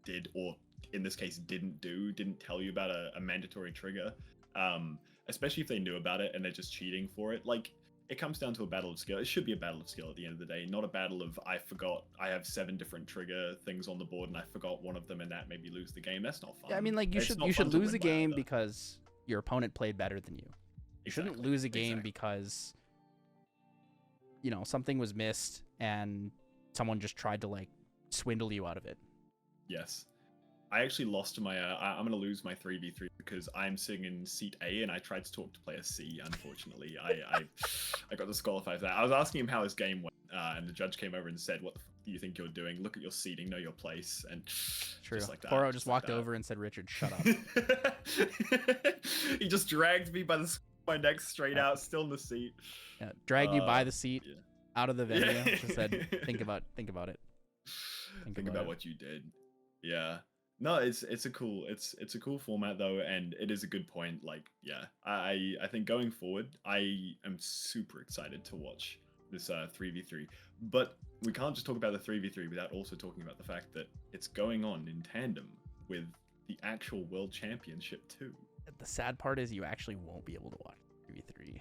[SPEAKER 1] did, or in this case didn't tell you about a mandatory trigger. Especially if they knew about it and they're just cheating for it. Like, it comes down to a battle of skill. It should be a battle of skill at the end of the day, not a battle of I forgot I have 7 different trigger things on the board and I forgot one of them and that made me lose the game. That's not fun.
[SPEAKER 2] Yeah, I mean, like you should lose a game because your opponent played better than you. You shouldn't lose a game because something was missed and someone just tried to like swindle you out of it.
[SPEAKER 1] Yes. I actually lost my, I'm going to lose my 3v3 because I'm sitting in seat A and I tried to talk to player C, unfortunately. I got disqualified for that. I was asking him how his game went, and the judge came over and said, what the fuck do you think you're doing? Look at your seating, know your place. And
[SPEAKER 2] true.
[SPEAKER 1] Just like that.
[SPEAKER 2] Poro just walked over and said, Richard, shut up.
[SPEAKER 1] He just dragged me by my neck straight out, still in the seat.
[SPEAKER 2] Yeah, dragged you by the seat, out of the venue. Just said, think about it.
[SPEAKER 1] Think about what you did. Yeah. No, it's a cool format though, and it is a good point. Like, yeah, I think going forward, I am super excited to watch this 3v3. But we can't just talk about the 3v3 without also talking about the fact that it's going on in tandem with the actual World Championship too.
[SPEAKER 2] The sad part is you actually won't be able to watch 3v3.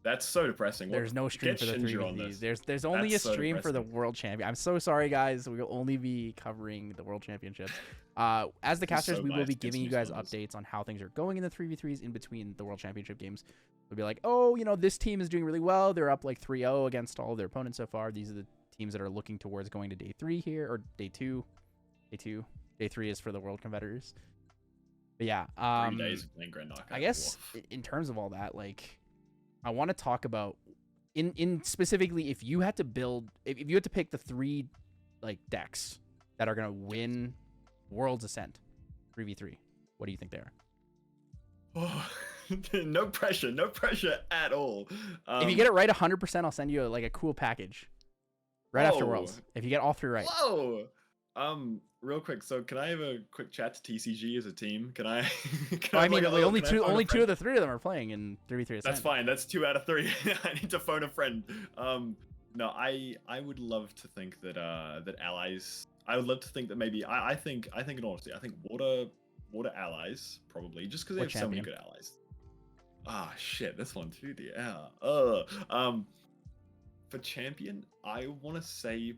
[SPEAKER 1] That's so depressing.
[SPEAKER 2] There's no stream for the 3v3s. There's only a stream for the World Champion. I'm so sorry, guys. We will only be covering the World Championships. As the casters, we will be giving you guys updates on how things are going in the 3v3s in between the World Championship games. We'll be like, oh, this team is doing really well. They're up like 3-0 against all of their opponents so far. These are the teams that are looking towards going to day 3 here, or day 2. Day 3 is for the World competitors. But yeah,
[SPEAKER 1] 3 days of playing Grand Knockout.
[SPEAKER 2] I guess in terms of all that, like, I want to talk about in specifically if you had to pick the 3 like decks that are gonna win World's Ascent 3v3, what do you think they are?
[SPEAKER 1] Oh, no pressure at all.
[SPEAKER 2] If you get it right 100%, I'll send you a cool package right after Worlds. If you get all 3 right.
[SPEAKER 1] Whoa. Real quick. So, can I have a quick chat to TCG as a team? Can I? Can
[SPEAKER 2] Well, I
[SPEAKER 1] have,
[SPEAKER 2] mean,
[SPEAKER 1] like, a little-
[SPEAKER 2] only
[SPEAKER 1] can I phone a
[SPEAKER 2] two
[SPEAKER 1] friend?
[SPEAKER 2] of the three of them are playing in 3v3
[SPEAKER 1] That's
[SPEAKER 2] Ascent.
[SPEAKER 1] fine. That's 2 out of 3. I need to phone a friend. No, I would love to think that that allies. I would love to think that maybe I think in honesty, I think water allies probably just because they
[SPEAKER 2] What
[SPEAKER 1] have so many
[SPEAKER 2] champion?
[SPEAKER 1] good allies. Ah, shit, this one too. For champion, I want to say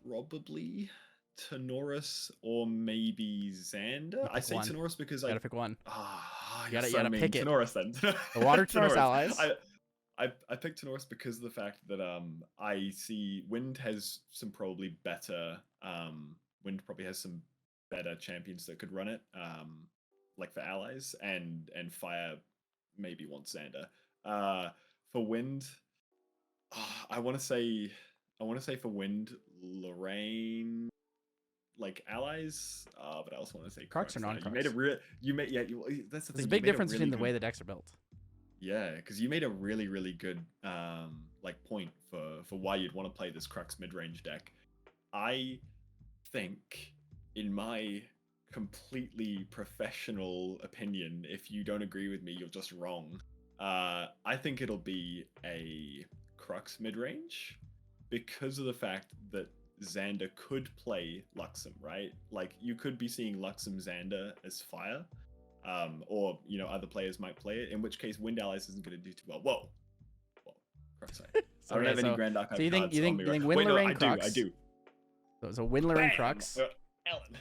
[SPEAKER 1] probably Tenoris or maybe Xander. I
[SPEAKER 2] pick
[SPEAKER 1] say
[SPEAKER 2] one.
[SPEAKER 1] Tenoris because
[SPEAKER 2] You
[SPEAKER 1] I
[SPEAKER 2] gotta pick one.
[SPEAKER 1] ah,
[SPEAKER 2] You
[SPEAKER 1] you're
[SPEAKER 2] gotta
[SPEAKER 1] so mean.
[SPEAKER 2] pick it.
[SPEAKER 1] Tenoris then.
[SPEAKER 2] The water Tenoris allies.
[SPEAKER 1] I picked Tenoris because of the fact that I see Wind has some probably better Wind probably has some better champions that could run it like for allies, and Fire maybe wants Xander. For Wind, I want to say for Wind, Lorraine, like allies, but I also want to say
[SPEAKER 2] Crux or
[SPEAKER 1] now.
[SPEAKER 2] non-Crux?
[SPEAKER 1] You made a real you made yeah you, that's the
[SPEAKER 2] There's
[SPEAKER 1] thing.
[SPEAKER 2] a big
[SPEAKER 1] you made
[SPEAKER 2] difference
[SPEAKER 1] really
[SPEAKER 2] between the
[SPEAKER 1] good,
[SPEAKER 2] way the decks are built.
[SPEAKER 1] yeah, because you made a really, really good like point for why you'd want to play this Crux mid-range deck. I think, in my completely professional opinion, if you don't agree with me, you're just wrong. I think it'll be a Crux mid-range because of the fact that Xander could play Luxem, right? Like, you could be seeing Luxem Xander as Fire. Or other players might play it. In which case, Wind Allies isn't going to do too well. Whoa, crap's sake. I don't have any Grand Archive
[SPEAKER 2] so you think
[SPEAKER 1] cards
[SPEAKER 2] you think
[SPEAKER 1] on
[SPEAKER 2] you
[SPEAKER 1] me.
[SPEAKER 2] think
[SPEAKER 1] Wait,
[SPEAKER 2] Wind
[SPEAKER 1] no,
[SPEAKER 2] Lorraine
[SPEAKER 1] I
[SPEAKER 2] Crux?
[SPEAKER 1] do.
[SPEAKER 2] So Wind Lorraine
[SPEAKER 1] Bam!
[SPEAKER 2] Crux.
[SPEAKER 1] Ellen.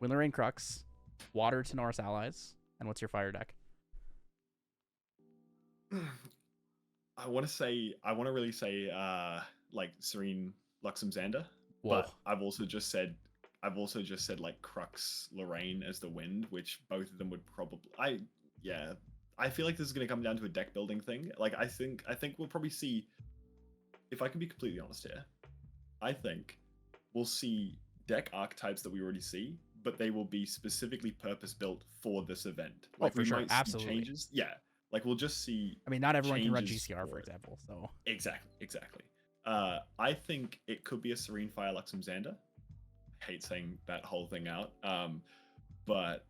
[SPEAKER 2] Wind Lorraine Crux. Water Tenoris allies. And what's your fire deck?
[SPEAKER 1] I want to really say like Serene, Luxem, Xander.
[SPEAKER 2] Whoa.
[SPEAKER 1] But I've also just said like Crux, Lorraine as the Wind, which both of them would probably. I feel like this is going to come down to a deck building thing. Like I think we'll probably see. If I can be completely honest here, I think we'll see deck archetypes that we already see, but they will be specifically purpose built for this event. Like
[SPEAKER 2] for sure,
[SPEAKER 1] might see
[SPEAKER 2] absolutely.
[SPEAKER 1] changes. Yeah, like we'll just see.
[SPEAKER 2] I mean, not everyone can run
[SPEAKER 1] changes
[SPEAKER 2] GCR, for
[SPEAKER 1] for it.
[SPEAKER 2] example. So
[SPEAKER 1] Exactly. I think it could be a Serene, Fire, Luxem, Xander. I hate saying that whole thing out. But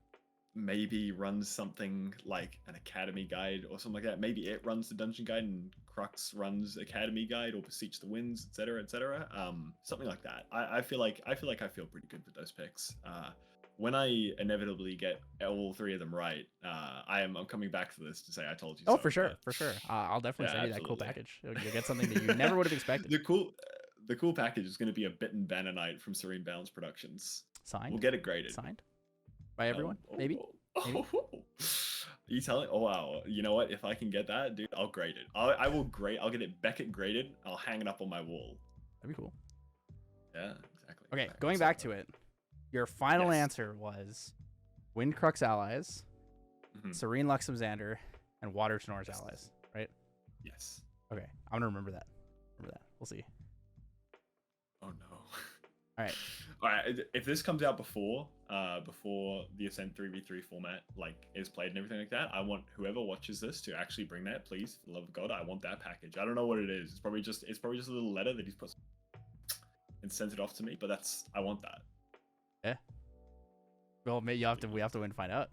[SPEAKER 1] maybe runs something like an Academy Guide or something like that. Maybe it runs the Dungeon Guide and Crux runs Academy Guide or Beseech the Winds, etc., etc. Something like that. I feel pretty good with those picks. When I inevitably get all 3 of them right, I'm coming back for this to say I told you so.
[SPEAKER 2] for sure. I'll definitely send you that cool package. You'll get something that you never would have expected.
[SPEAKER 1] The cool package is going to be a Bitten Banner Knight from Serene Balance Productions.
[SPEAKER 2] Signed.
[SPEAKER 1] We'll get it graded.
[SPEAKER 2] Signed by everyone, maybe.
[SPEAKER 1] Are you telling? Oh wow! You know what? If I can get that, dude, I'll grade it. I will grade. I'll get it Beckett graded. I'll hang it up on my wall.
[SPEAKER 2] That'd be cool.
[SPEAKER 1] Yeah, exactly.
[SPEAKER 2] Okay,
[SPEAKER 1] exactly.
[SPEAKER 2] going back to it. Your final answer was Wind Crux allies, Serene Luxem Xander, and Water Tenoris allies, right?
[SPEAKER 1] Yes.
[SPEAKER 2] Okay, I'm gonna remember that. We'll see.
[SPEAKER 1] Oh no.
[SPEAKER 2] All right.
[SPEAKER 1] All right. If this comes out before the Ascent 3v3 format is played and everything like that, I want whoever watches this to actually bring that, please. For the love of God, I want that package. I don't know what it is. It's probably just a little letter that he's put and sent it off to me. But I want that.
[SPEAKER 2] Yeah. Well, maybe we have to win and find out.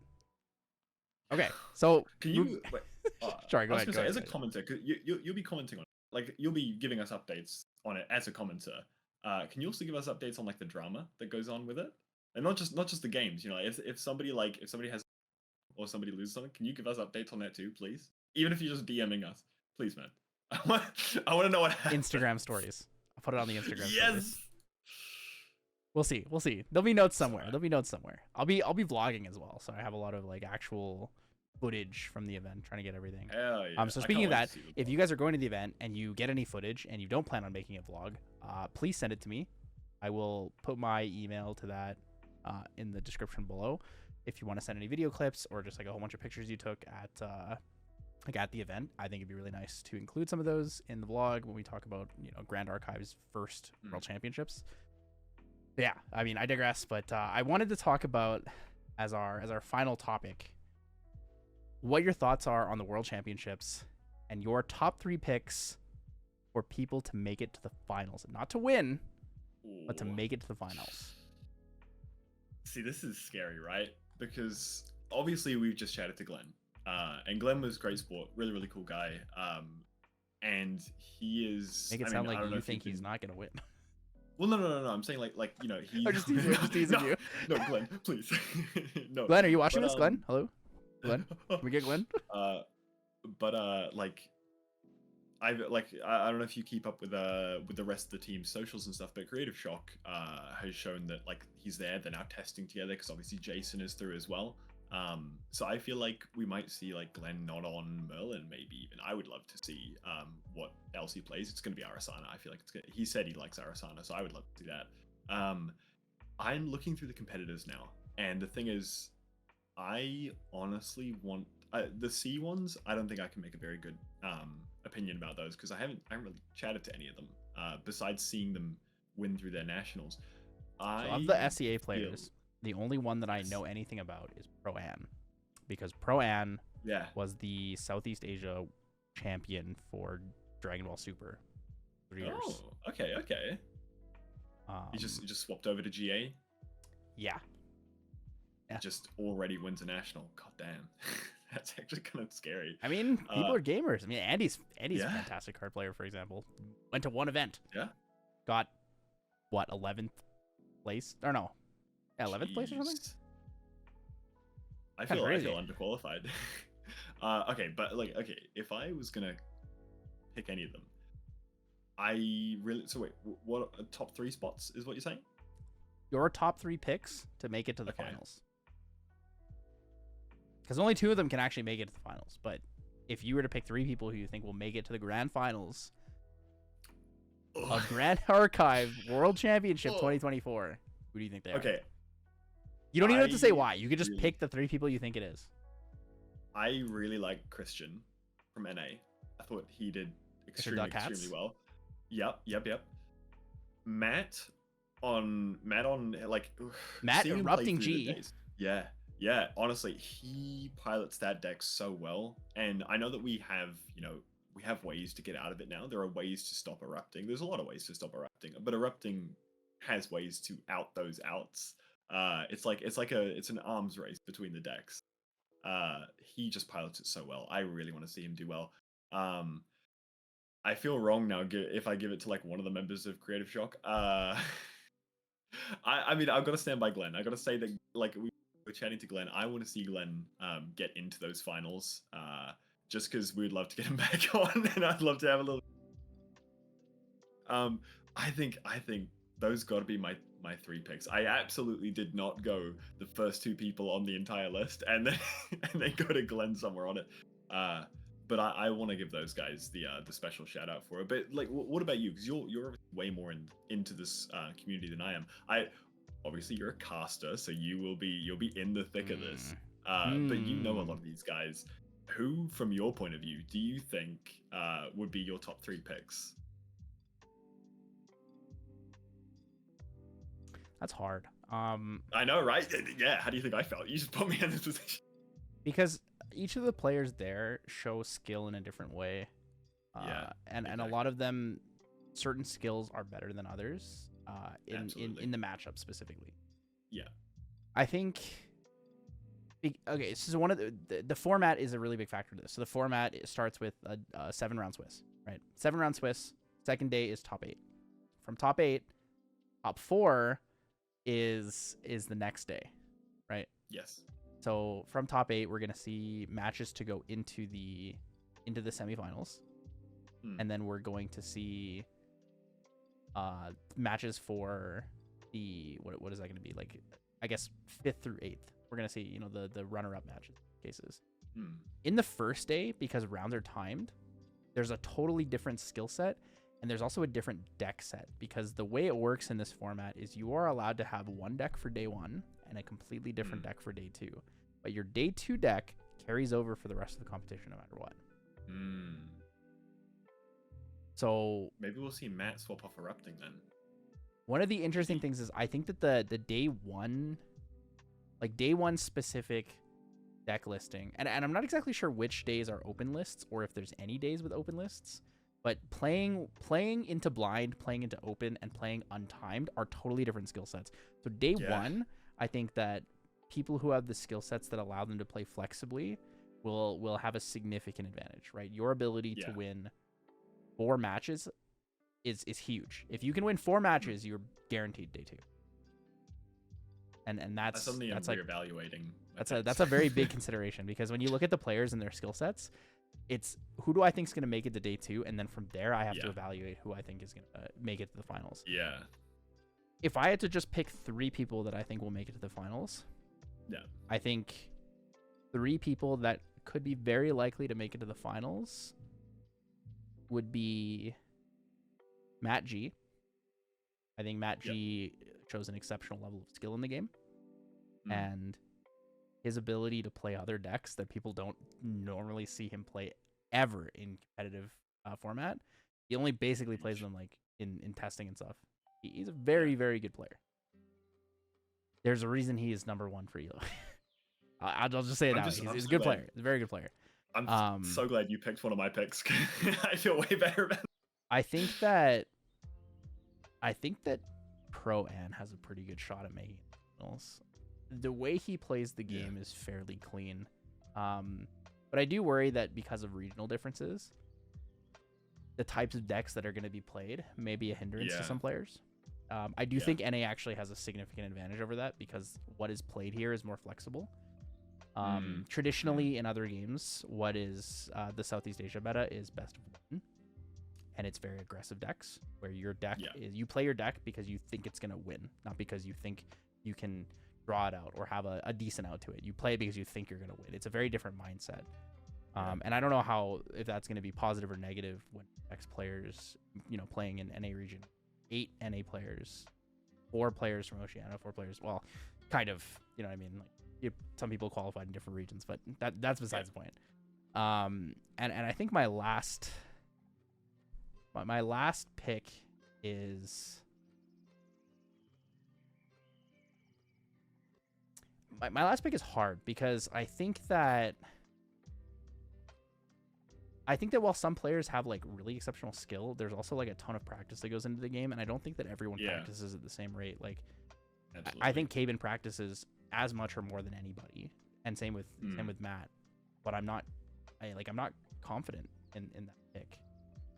[SPEAKER 2] Okay, so
[SPEAKER 1] can you? Wait,
[SPEAKER 2] sorry, go ahead.
[SPEAKER 1] As a commenter, you'll be commenting on it. Like you'll be giving us updates on it as a commenter. Can you also give us updates on the drama that goes on with it, and not just the games? If somebody has or somebody loses something, can you give us updates on that too, please? Even if you're just DMing us, please, man. I want to know what happened.
[SPEAKER 2] Instagram stories. I'll put it on the Instagram.
[SPEAKER 1] Yes.
[SPEAKER 2] Stories. We'll see. There'll be notes somewhere. I'll be vlogging as well, so I have a lot of actual footage from the event, trying to get everything.
[SPEAKER 1] Hell yeah.
[SPEAKER 2] So speaking of that, if you guys are going to the event and you get any footage and you don't plan on making a vlog, please send it to me. I will put my email to that in the description below. If you want to send any video clips or just a whole bunch of pictures you took at the event, I think it'd be really nice to include some of those in the vlog when we talk about Grand Archive's first World Championships. Yeah, I mean, I digress, but I wanted to talk about as our final topic what your thoughts are on the World Championships and your top 3 picks for people to make it to the finals, not to win, but to make it to the finals.
[SPEAKER 1] See, this is scary, right? Because obviously we've just chatted to Glenn, and Glenn was great sport, really really cool guy, and he is.
[SPEAKER 2] Make it
[SPEAKER 1] I
[SPEAKER 2] sound
[SPEAKER 1] mean, I
[SPEAKER 2] like
[SPEAKER 1] don't know
[SPEAKER 2] you
[SPEAKER 1] if
[SPEAKER 2] think he's not gonna win.
[SPEAKER 1] Well, no. I'm saying like he.
[SPEAKER 2] I'm just teasing,
[SPEAKER 1] no,
[SPEAKER 2] you.
[SPEAKER 1] no, Glenn, please. No.
[SPEAKER 2] Glenn, are you watching
[SPEAKER 1] But,
[SPEAKER 2] this? Glenn, hello, Glenn. Can we get Glenn?
[SPEAKER 1] Like I don't know if you keep up with the rest of the team's socials and stuff, but Creative Shock has shown that like he's there. They're now testing together because obviously Jason is through as well. So I feel like we might see like Glenn not on Merlin, maybe even. I would love to see what else he plays. It's going to be Arasana. I feel like he said he likes Arasana, so I would love to see that. I'm looking through the competitors now, and the thing is, I honestly want the C ones. I don't think I can make a very good opinion about those because I haven't really chatted to any of them besides seeing them win through their nationals.
[SPEAKER 2] So of the SEA players, the only one that I know anything about is Pro-An, because Pro-An was the Southeast Asia champion for Dragon Ball Super 3 years.
[SPEAKER 1] Oh, okay. He just swapped over to GA.
[SPEAKER 2] Yeah.
[SPEAKER 1] Just already wins a national. God damn. That's actually kind of scary.
[SPEAKER 2] I mean, people are gamers. I mean, Andy's a fantastic card player, for example. Went to one event.
[SPEAKER 1] Yeah.
[SPEAKER 2] Got, what, 11th place? Or no. Yeah, 11th place or something?
[SPEAKER 1] I feel underqualified. Okay, but if I was going to pick any of them, so wait, what top 3 spots is what you're saying?
[SPEAKER 2] Your top 3 picks to make it to the finals. Because only 2 of them can actually make it to the finals. But if you were to pick 3 people who you think will make it to the grand finals of Grand Archive World Championship 2024, who do you think they are?
[SPEAKER 1] Okay.
[SPEAKER 2] You don't even have to say why. You could just pick the 3 people you think it is.
[SPEAKER 1] I really like Christian from NA. I thought he did extremely well. Yep. Matt
[SPEAKER 2] erupting G.
[SPEAKER 1] Yeah, honestly, he pilots that deck so well. And I know that we have ways to get out of it now. There are ways to stop erupting. There's a lot of ways to stop erupting, but erupting has ways to out those outs. It's an arms race between the decks. He just pilots it so well. I really want to see him do well. I feel wrong now if I give it to like one of the members of Creative Shock. I mean, I've got to stand by Glenn. I got to say that like we're chatting to Glenn. I want to see Glenn get into those finals. Just because we'd love to get him back on, and I'd love to have a little. I think those got to be my 3 picks. I absolutely did not go the first 2 people on the entire list, and then go to Glenn somewhere on it. But I want to give those guys the special shout out for it. But like, what about you? Because you're way more into this community than I am. Obviously you're a caster, so you'll be in the thick of this. But you know a lot of these guys. Who, from your point of view, do you think would be your top 3 picks?
[SPEAKER 2] That's hard.
[SPEAKER 1] I know, right? Yeah. How do you think I felt? You just put me in this position.
[SPEAKER 2] Because each of the players there show skill in a different way. And a lot of them, certain skills are better than others. In the matchup specifically. Yeah. I think. Okay, so one of the format is a really big factor to this. So the format starts with a 7-round Swiss, right? 7-round Swiss. Second day is top 8. From top 8, top 4 is the next day, right?
[SPEAKER 1] Yes.
[SPEAKER 2] So from top 8, we're gonna see matches to go into the semifinals, and then we're going to see matches for the what is that going to be, like, I guess 5th through 8th. We're going to see the runner-up matches cases. In the first day, because rounds are timed, there's a totally different skill set, and there's also a different deck set, because the way it works in this format is you are allowed to have one deck for day 1 and a completely different deck for day 2, but your day 2 deck carries over for the rest of the competition no matter what. So
[SPEAKER 1] maybe we'll see Matt swap off erupting then.
[SPEAKER 2] One of the interesting things is I think that the day 1, like day 1 specific deck listing, and I'm not exactly sure which days are open lists or if there's any days with open lists, but playing into blind, playing into open, and playing untimed are totally different skill sets. So day 1, I think that people who have the skill sets that allow them to play flexibly will have a significant advantage, right? Your ability to win 4 matches is huge. If you can win 4 matches, you're guaranteed day 2. And that's
[SPEAKER 1] something I'm
[SPEAKER 2] like
[SPEAKER 1] reevaluating.
[SPEAKER 2] that's a very big consideration, because when you look at the players and their skill sets, it's who do I think is going to make it to day 2, and then from there I have to evaluate who I think is going to make it to the finals.
[SPEAKER 1] Yeah.
[SPEAKER 2] If I had to just pick 3 people that I think will make it to the finals, I think 3 people that could be very likely to make it to the finals would be Matt G. I think Matt G shows an exceptional level of skill in the game, and his ability to play other decks that people don't normally see him play ever in competitive format. He only basically plays them like in testing and stuff. He's a very, very good player. There's a reason he is number 1 for Elo. I'll just say it that way. He's a good player. He's a very good player.
[SPEAKER 1] I'm so glad you picked one of my picks. I feel way better about it.
[SPEAKER 2] I think that Pro An has a pretty good shot at making it. The way he plays the game is fairly clean. But I do worry that because of regional differences, the types of decks that are going to be played may be a hindrance to some players. I do think NA actually has a significant advantage over that, because what is played here is more flexible. Traditionally in other games, what is the Southeast Asia meta is best of 1, and it's very aggressive decks where your deck is, you play your deck because you think it's going to win, not because you think you can draw it out or have a decent out to it. You play it because you think you're going to win. It's a very different mindset. And I don't know if that's going to be positive or negative when X players, playing in NA region, 8 NA players, 4 players from Oceania, 4 players, well, kind of, you know what I mean? Like, some people qualified in different regions, but that's besides the point. And I think my last pick is my last pick is hard, because I think that while some players have like really exceptional skill, there's also like a ton of practice that goes into the game, and I don't think that everyone practices at the same rate. Like, I think Caben practices as much or more than anybody, and same with Matt. But I'm not confident in that pick.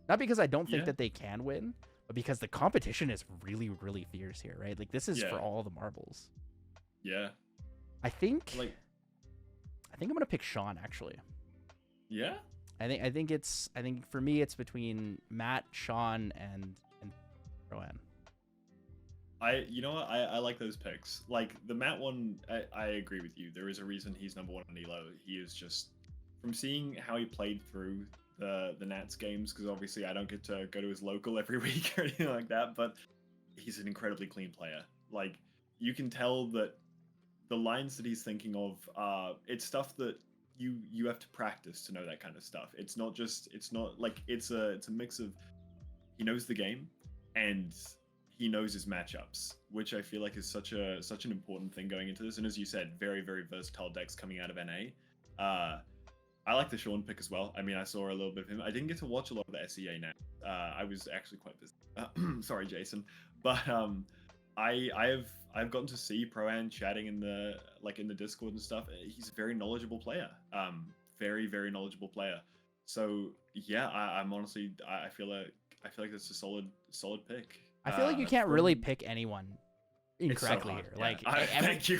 [SPEAKER 2] Not because I don't think that they can win, but because the competition is really, really fierce here, right? Like, this is for all the marbles.
[SPEAKER 1] Yeah.
[SPEAKER 2] I think I'm gonna pick Sean, actually.
[SPEAKER 1] Yeah.
[SPEAKER 2] I think for me it's between Matt, Sean, and Rowan.
[SPEAKER 1] You know what? I like those picks. Like the Matt one, I agree with you. There is a reason he's number 1 on Elo. He is just, from seeing how he played through the Nats games, because obviously I don't get to go to his local every week or anything like that, but he's an incredibly clean player. Like, you can tell that the lines that he's thinking of, it's stuff that you have to practice to know that kind of stuff. It's not a mix of, he knows the game and he knows his matchups, which I feel like is such an important thing going into this. And as you said, very, very versatile decks coming out of NA. I like the Sean pick as well. I mean, I saw a little bit of him. I didn't get to watch a lot of the SEA now. I was actually quite busy. Sorry, Jason. But I've gotten to see Pro-An chatting in the Discord and stuff. He's a very knowledgeable player. Very, very knowledgeable player. So yeah, I'm honestly, I feel like that's a solid pick.
[SPEAKER 2] I feel like you can't really pick anyone incorrectly here.
[SPEAKER 1] Yeah.
[SPEAKER 2] Like,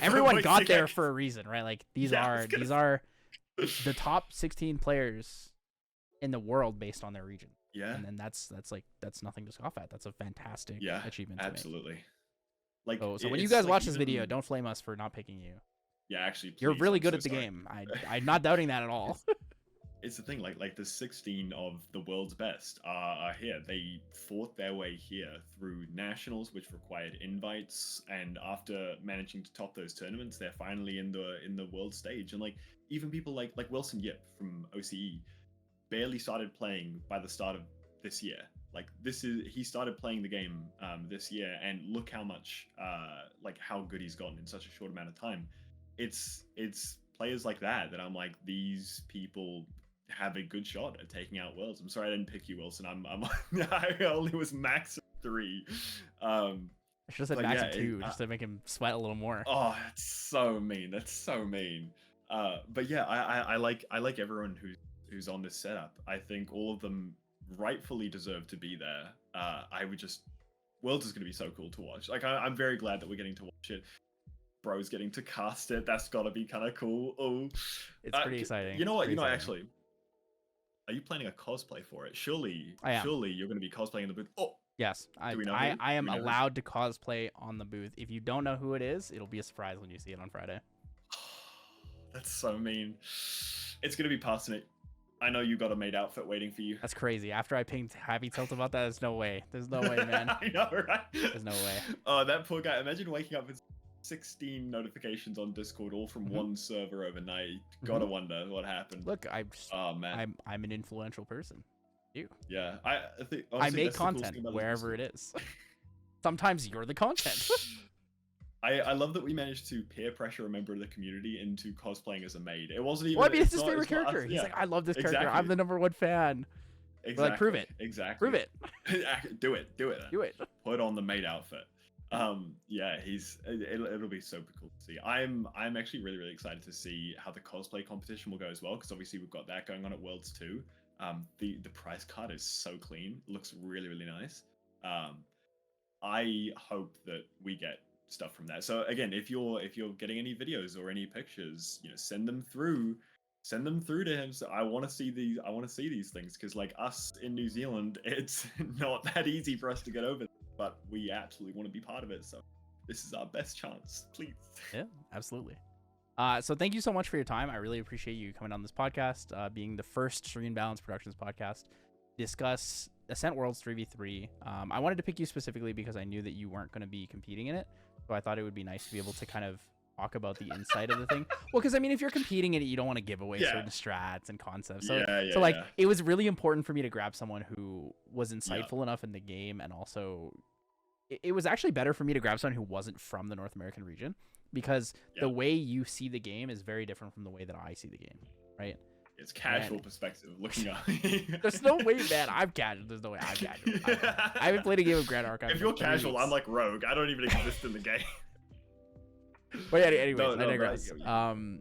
[SPEAKER 1] everyone
[SPEAKER 2] got there for a reason, right? Like, these are the top 16 players in the world based on their region.
[SPEAKER 1] Yeah.
[SPEAKER 2] And then that's nothing to scoff at. That's a fantastic achievement.
[SPEAKER 1] Absolutely. Like,
[SPEAKER 2] so when you guys watch this video, don't flame us for not picking you.
[SPEAKER 1] Yeah, actually, please,
[SPEAKER 2] you're really good at the game. I'm not doubting that at all.
[SPEAKER 1] It's the thing, like the 16 of the world's best are here. They fought their way here through nationals, which required invites, and after managing to top those tournaments, they're finally in the world stage. And like, even people like Wilson Yip from OCE barely started playing by the start of this year. Like, he started playing the game this year, and look how much how good he's gotten in such a short amount of time. It's players like that I'm like, these people have a good shot at taking out worlds. I'm sorry I didn't pick you, Wilson. I only was max 3.
[SPEAKER 2] I should have said
[SPEAKER 1] But
[SPEAKER 2] max
[SPEAKER 1] yeah,
[SPEAKER 2] of 2 just to make him sweat a little more.
[SPEAKER 1] Oh, that's so mean. That's so mean. But yeah, I like everyone who's on this setup. I think all of them rightfully deserve to be there. I would just Worlds is gonna be so cool to watch. Like I'm very glad that we're getting to watch it. Bro's getting to cast it. That's gotta be kind of cool. Oh,
[SPEAKER 2] It's pretty exciting.
[SPEAKER 1] You know what? You know,
[SPEAKER 2] Exciting.
[SPEAKER 1] actually, are you planning a cosplay for it? Surely,
[SPEAKER 2] I am.
[SPEAKER 1] surely you're gonna be cosplaying in the booth. Oh,
[SPEAKER 2] Yes, I
[SPEAKER 1] we know who?
[SPEAKER 2] I am
[SPEAKER 1] Do we know who?
[SPEAKER 2] allowed to cosplay on the booth. If you don't know who it is, it'll be a surprise when you see it on Friday.
[SPEAKER 1] that's so mean. It's gonna be passing it. I know you got a maid outfit waiting for you.
[SPEAKER 2] That's crazy. After I pinged Happy Tilt about that, there's no way. There's no way, man.
[SPEAKER 1] I know, right?
[SPEAKER 2] There's no way.
[SPEAKER 1] Oh, that poor guy. Imagine waking up with 16 notifications on Discord, all from
[SPEAKER 2] Mhm.
[SPEAKER 1] one server overnight. Gotta wonder what happened.
[SPEAKER 2] Look,
[SPEAKER 1] Oh man.
[SPEAKER 2] I'm an influential person. You.
[SPEAKER 1] Yeah. I think
[SPEAKER 2] I
[SPEAKER 1] honestly,
[SPEAKER 2] make
[SPEAKER 1] that's the coolest
[SPEAKER 2] content
[SPEAKER 1] thing about
[SPEAKER 2] wherever
[SPEAKER 1] this.
[SPEAKER 2] it is. Sometimes you're the content.
[SPEAKER 1] I love that we managed to peer pressure a member of the community into cosplaying as a maid. It wasn't even.
[SPEAKER 2] Well, I mean, it's
[SPEAKER 1] it's
[SPEAKER 2] his
[SPEAKER 1] not-
[SPEAKER 2] favorite
[SPEAKER 1] it's not us-
[SPEAKER 2] character. He's
[SPEAKER 1] yeah,
[SPEAKER 2] like, I love this character. I'm
[SPEAKER 1] exactly.
[SPEAKER 2] the #1 fan.
[SPEAKER 1] Exactly.
[SPEAKER 2] like, prove it.
[SPEAKER 1] Exactly.
[SPEAKER 2] Prove it.
[SPEAKER 1] Do it. Do it. Then.
[SPEAKER 2] Do it.
[SPEAKER 1] Put on the maid outfit. Yeah, it'll be super cool to see. I'm actually really excited to see how the cosplay competition will go as well, because obviously we've got that going on at Worlds too. The prize card is so clean, looks really nice. I hope that we get stuff from that. So again, if you're getting any videos or any pictures, send them through to him. So I want to see these things, because like us in New Zealand, it's not that easy for us to get over, but we absolutely want to be part of it. So this is our best chance, please.
[SPEAKER 2] Yeah, absolutely. So thank you so much for your time. I really appreciate you coming on this podcast, being the first Serene Balance Productions podcast. Discuss Ascent Worlds 3v3. I wanted to pick you specifically because I knew that you weren't going to be competing in it. So I thought it would be nice to be able to kind of talk about the inside of the thing. Well, because I mean, if you're competing in it, you don't want to give away certain strats and concepts. So, it was really important for me to grab someone who was insightful enough in the game, and also it was actually better for me to grab someone who wasn't from the North American region, because the way you see the game is very different from the way that I see the game, right?
[SPEAKER 1] It's casual perspective looking up.
[SPEAKER 2] There's no way, man. I'm casual. There's no way I'm casual. I haven't played a game of Grand Archive.
[SPEAKER 1] If you're casual, I'm like Rogue. I don't even exist in the game.
[SPEAKER 2] But yeah, anyways, I
[SPEAKER 1] No,
[SPEAKER 2] digress.
[SPEAKER 1] right,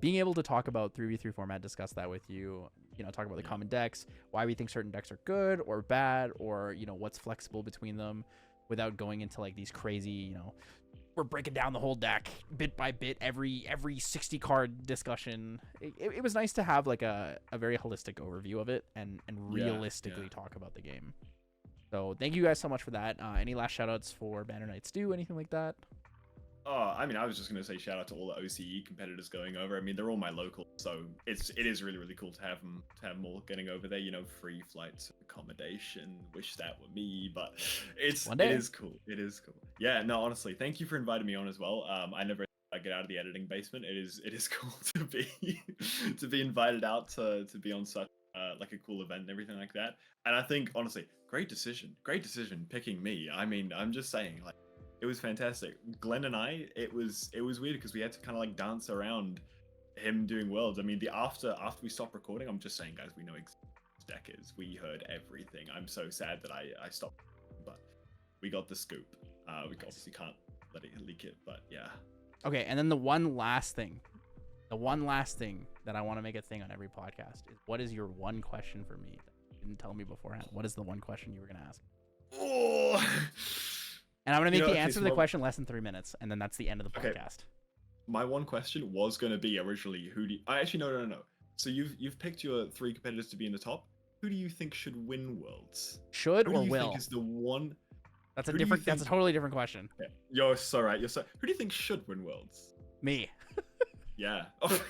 [SPEAKER 2] Being able to talk about 3v3 format, discuss that with you, talk about the common decks, why we think certain decks are good or bad, or, what's flexible between them, without going into like these crazy, we're breaking down the whole deck bit by bit, every 60 card discussion. It was nice to have like a very holistic overview of it and realistically talk about the game. So thank you guys so much for that. Any last shout outs for Banner Knights do, anything like that?
[SPEAKER 1] Oh, I mean, I was just going to say shout out to all the OCE competitors going over. I mean, they're all my locals, so it is really cool to have them, all getting over there. Free flights, accommodation. Wish that were me, but it is cool. It is cool. Yeah, no, honestly, thank you for inviting me on as well. I never get out of the editing basement. It is cool to be invited out to be on such like a cool event and everything like that. And I think honestly, great decision picking me. I mean, I'm just saying, like, it was fantastic. Glenn and I, it was weird because we had to kind of like dance around him doing Worlds. I mean, after we stopped recording, I'm just saying, guys, we know exactly what this deck is. We heard everything. I'm so sad that I stopped, but we got the scoop. We obviously can't let it leak it, but yeah.
[SPEAKER 2] Okay, and then the one last thing that I want to make a thing on every podcast is, what is your one question for me that you didn't tell me beforehand? What is the one question you were going to ask?
[SPEAKER 1] Oh.
[SPEAKER 2] And I'm going to make the answer to the question less than 3 minutes, and then that's the end of the podcast.
[SPEAKER 1] My one question was going to be originally, no. So you've picked your 3 competitors to be in the top. Who do you think should win Worlds?
[SPEAKER 2] Should
[SPEAKER 1] Who
[SPEAKER 2] or
[SPEAKER 1] do you
[SPEAKER 2] will?
[SPEAKER 1] think is the one?
[SPEAKER 2] That's a totally different question.
[SPEAKER 1] Yeah, you're so right. Who do you think should win Worlds?
[SPEAKER 2] Me.
[SPEAKER 1] Yeah. Oh.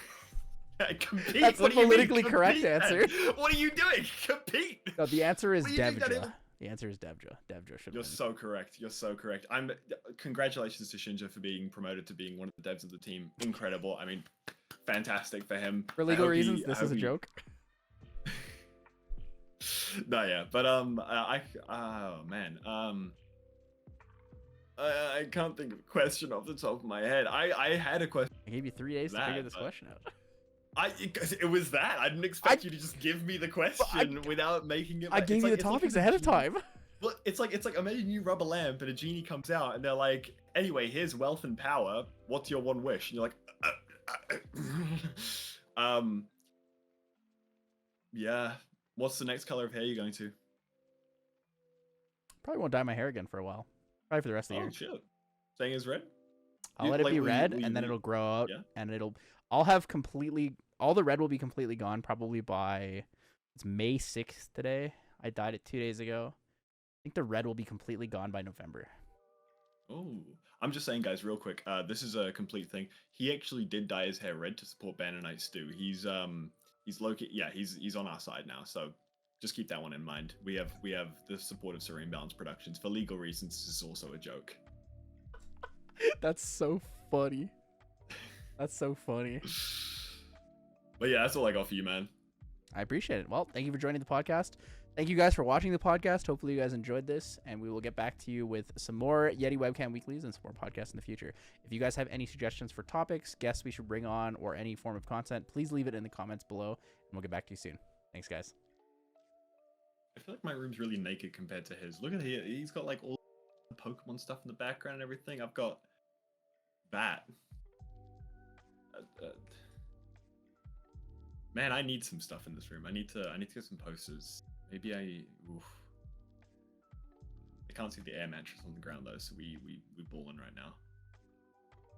[SPEAKER 1] Compete.
[SPEAKER 2] That's
[SPEAKER 1] What
[SPEAKER 2] the
[SPEAKER 1] do you mean,
[SPEAKER 2] politically correct
[SPEAKER 1] compete,
[SPEAKER 2] answer.
[SPEAKER 1] then? What are you doing? Compete.
[SPEAKER 2] No, the answer is
[SPEAKER 1] What do you think that
[SPEAKER 2] Devja.
[SPEAKER 1] is?
[SPEAKER 2] The answer is Devja. Devja should
[SPEAKER 1] You're
[SPEAKER 2] win.
[SPEAKER 1] so correct. Congratulations to Shinja for being promoted to being one of the devs of the team. Incredible. I mean, fantastic for him.
[SPEAKER 2] For legal reasons, this is a joke.
[SPEAKER 1] No, yeah, but I can't think of a question off the top of my head. I had a question.
[SPEAKER 2] I gave you 3 days to figure this question out.
[SPEAKER 1] It was that. I didn't expect you to just give me the question without making it.
[SPEAKER 2] I gave you the topics ahead of time.
[SPEAKER 1] Well, it's like imagine you rub a lamp and a genie comes out and they're like, anyway, here's wealth and power. What's your one wish? And you're like, um, yeah. What's the next color of hair you're going to?
[SPEAKER 2] Probably won't dye my hair again for a while. Probably for the rest of the
[SPEAKER 1] Oh
[SPEAKER 2] year.
[SPEAKER 1] shit, staying as red.
[SPEAKER 2] I'll let it be
[SPEAKER 1] will
[SPEAKER 2] red,
[SPEAKER 1] will
[SPEAKER 2] and then it'll grow out,
[SPEAKER 1] Yeah.
[SPEAKER 2] and I'll have completely, all the red will be completely gone probably by, it's May 6th today. I dyed it 2 days ago. I think the red will be completely gone by November.
[SPEAKER 1] Oh, I'm just saying, guys, real quick. This is a complete thing. He actually did dye his hair red to support Banner Knight Stu. He's Loki. Yeah, he's on our side now. So just keep that one in mind. We have the support of Serene Balance Productions for legal reasons. This is also a joke.
[SPEAKER 2] That's so funny. That's so funny.
[SPEAKER 1] But yeah, that's all I got for you, man.
[SPEAKER 2] I appreciate it. Well, thank you for joining the podcast. Thank you guys for watching the podcast. Hopefully you guys enjoyed this, and we will get back to you with some more Yeti webcam weeklies and some more podcasts in the future. If you guys have any suggestions for topics, guests we should bring on, or any form of content, please leave it in the comments below, and we'll get back to you soon. Thanks, guys.
[SPEAKER 1] I feel like my room's really naked compared to his. Look at here. He's got like all the Pokemon stuff in the background and everything. I've got that. Man, I need some stuff in this room. I need to get some posters. Maybe I can't see the air mattress on the ground though, so we balling right now.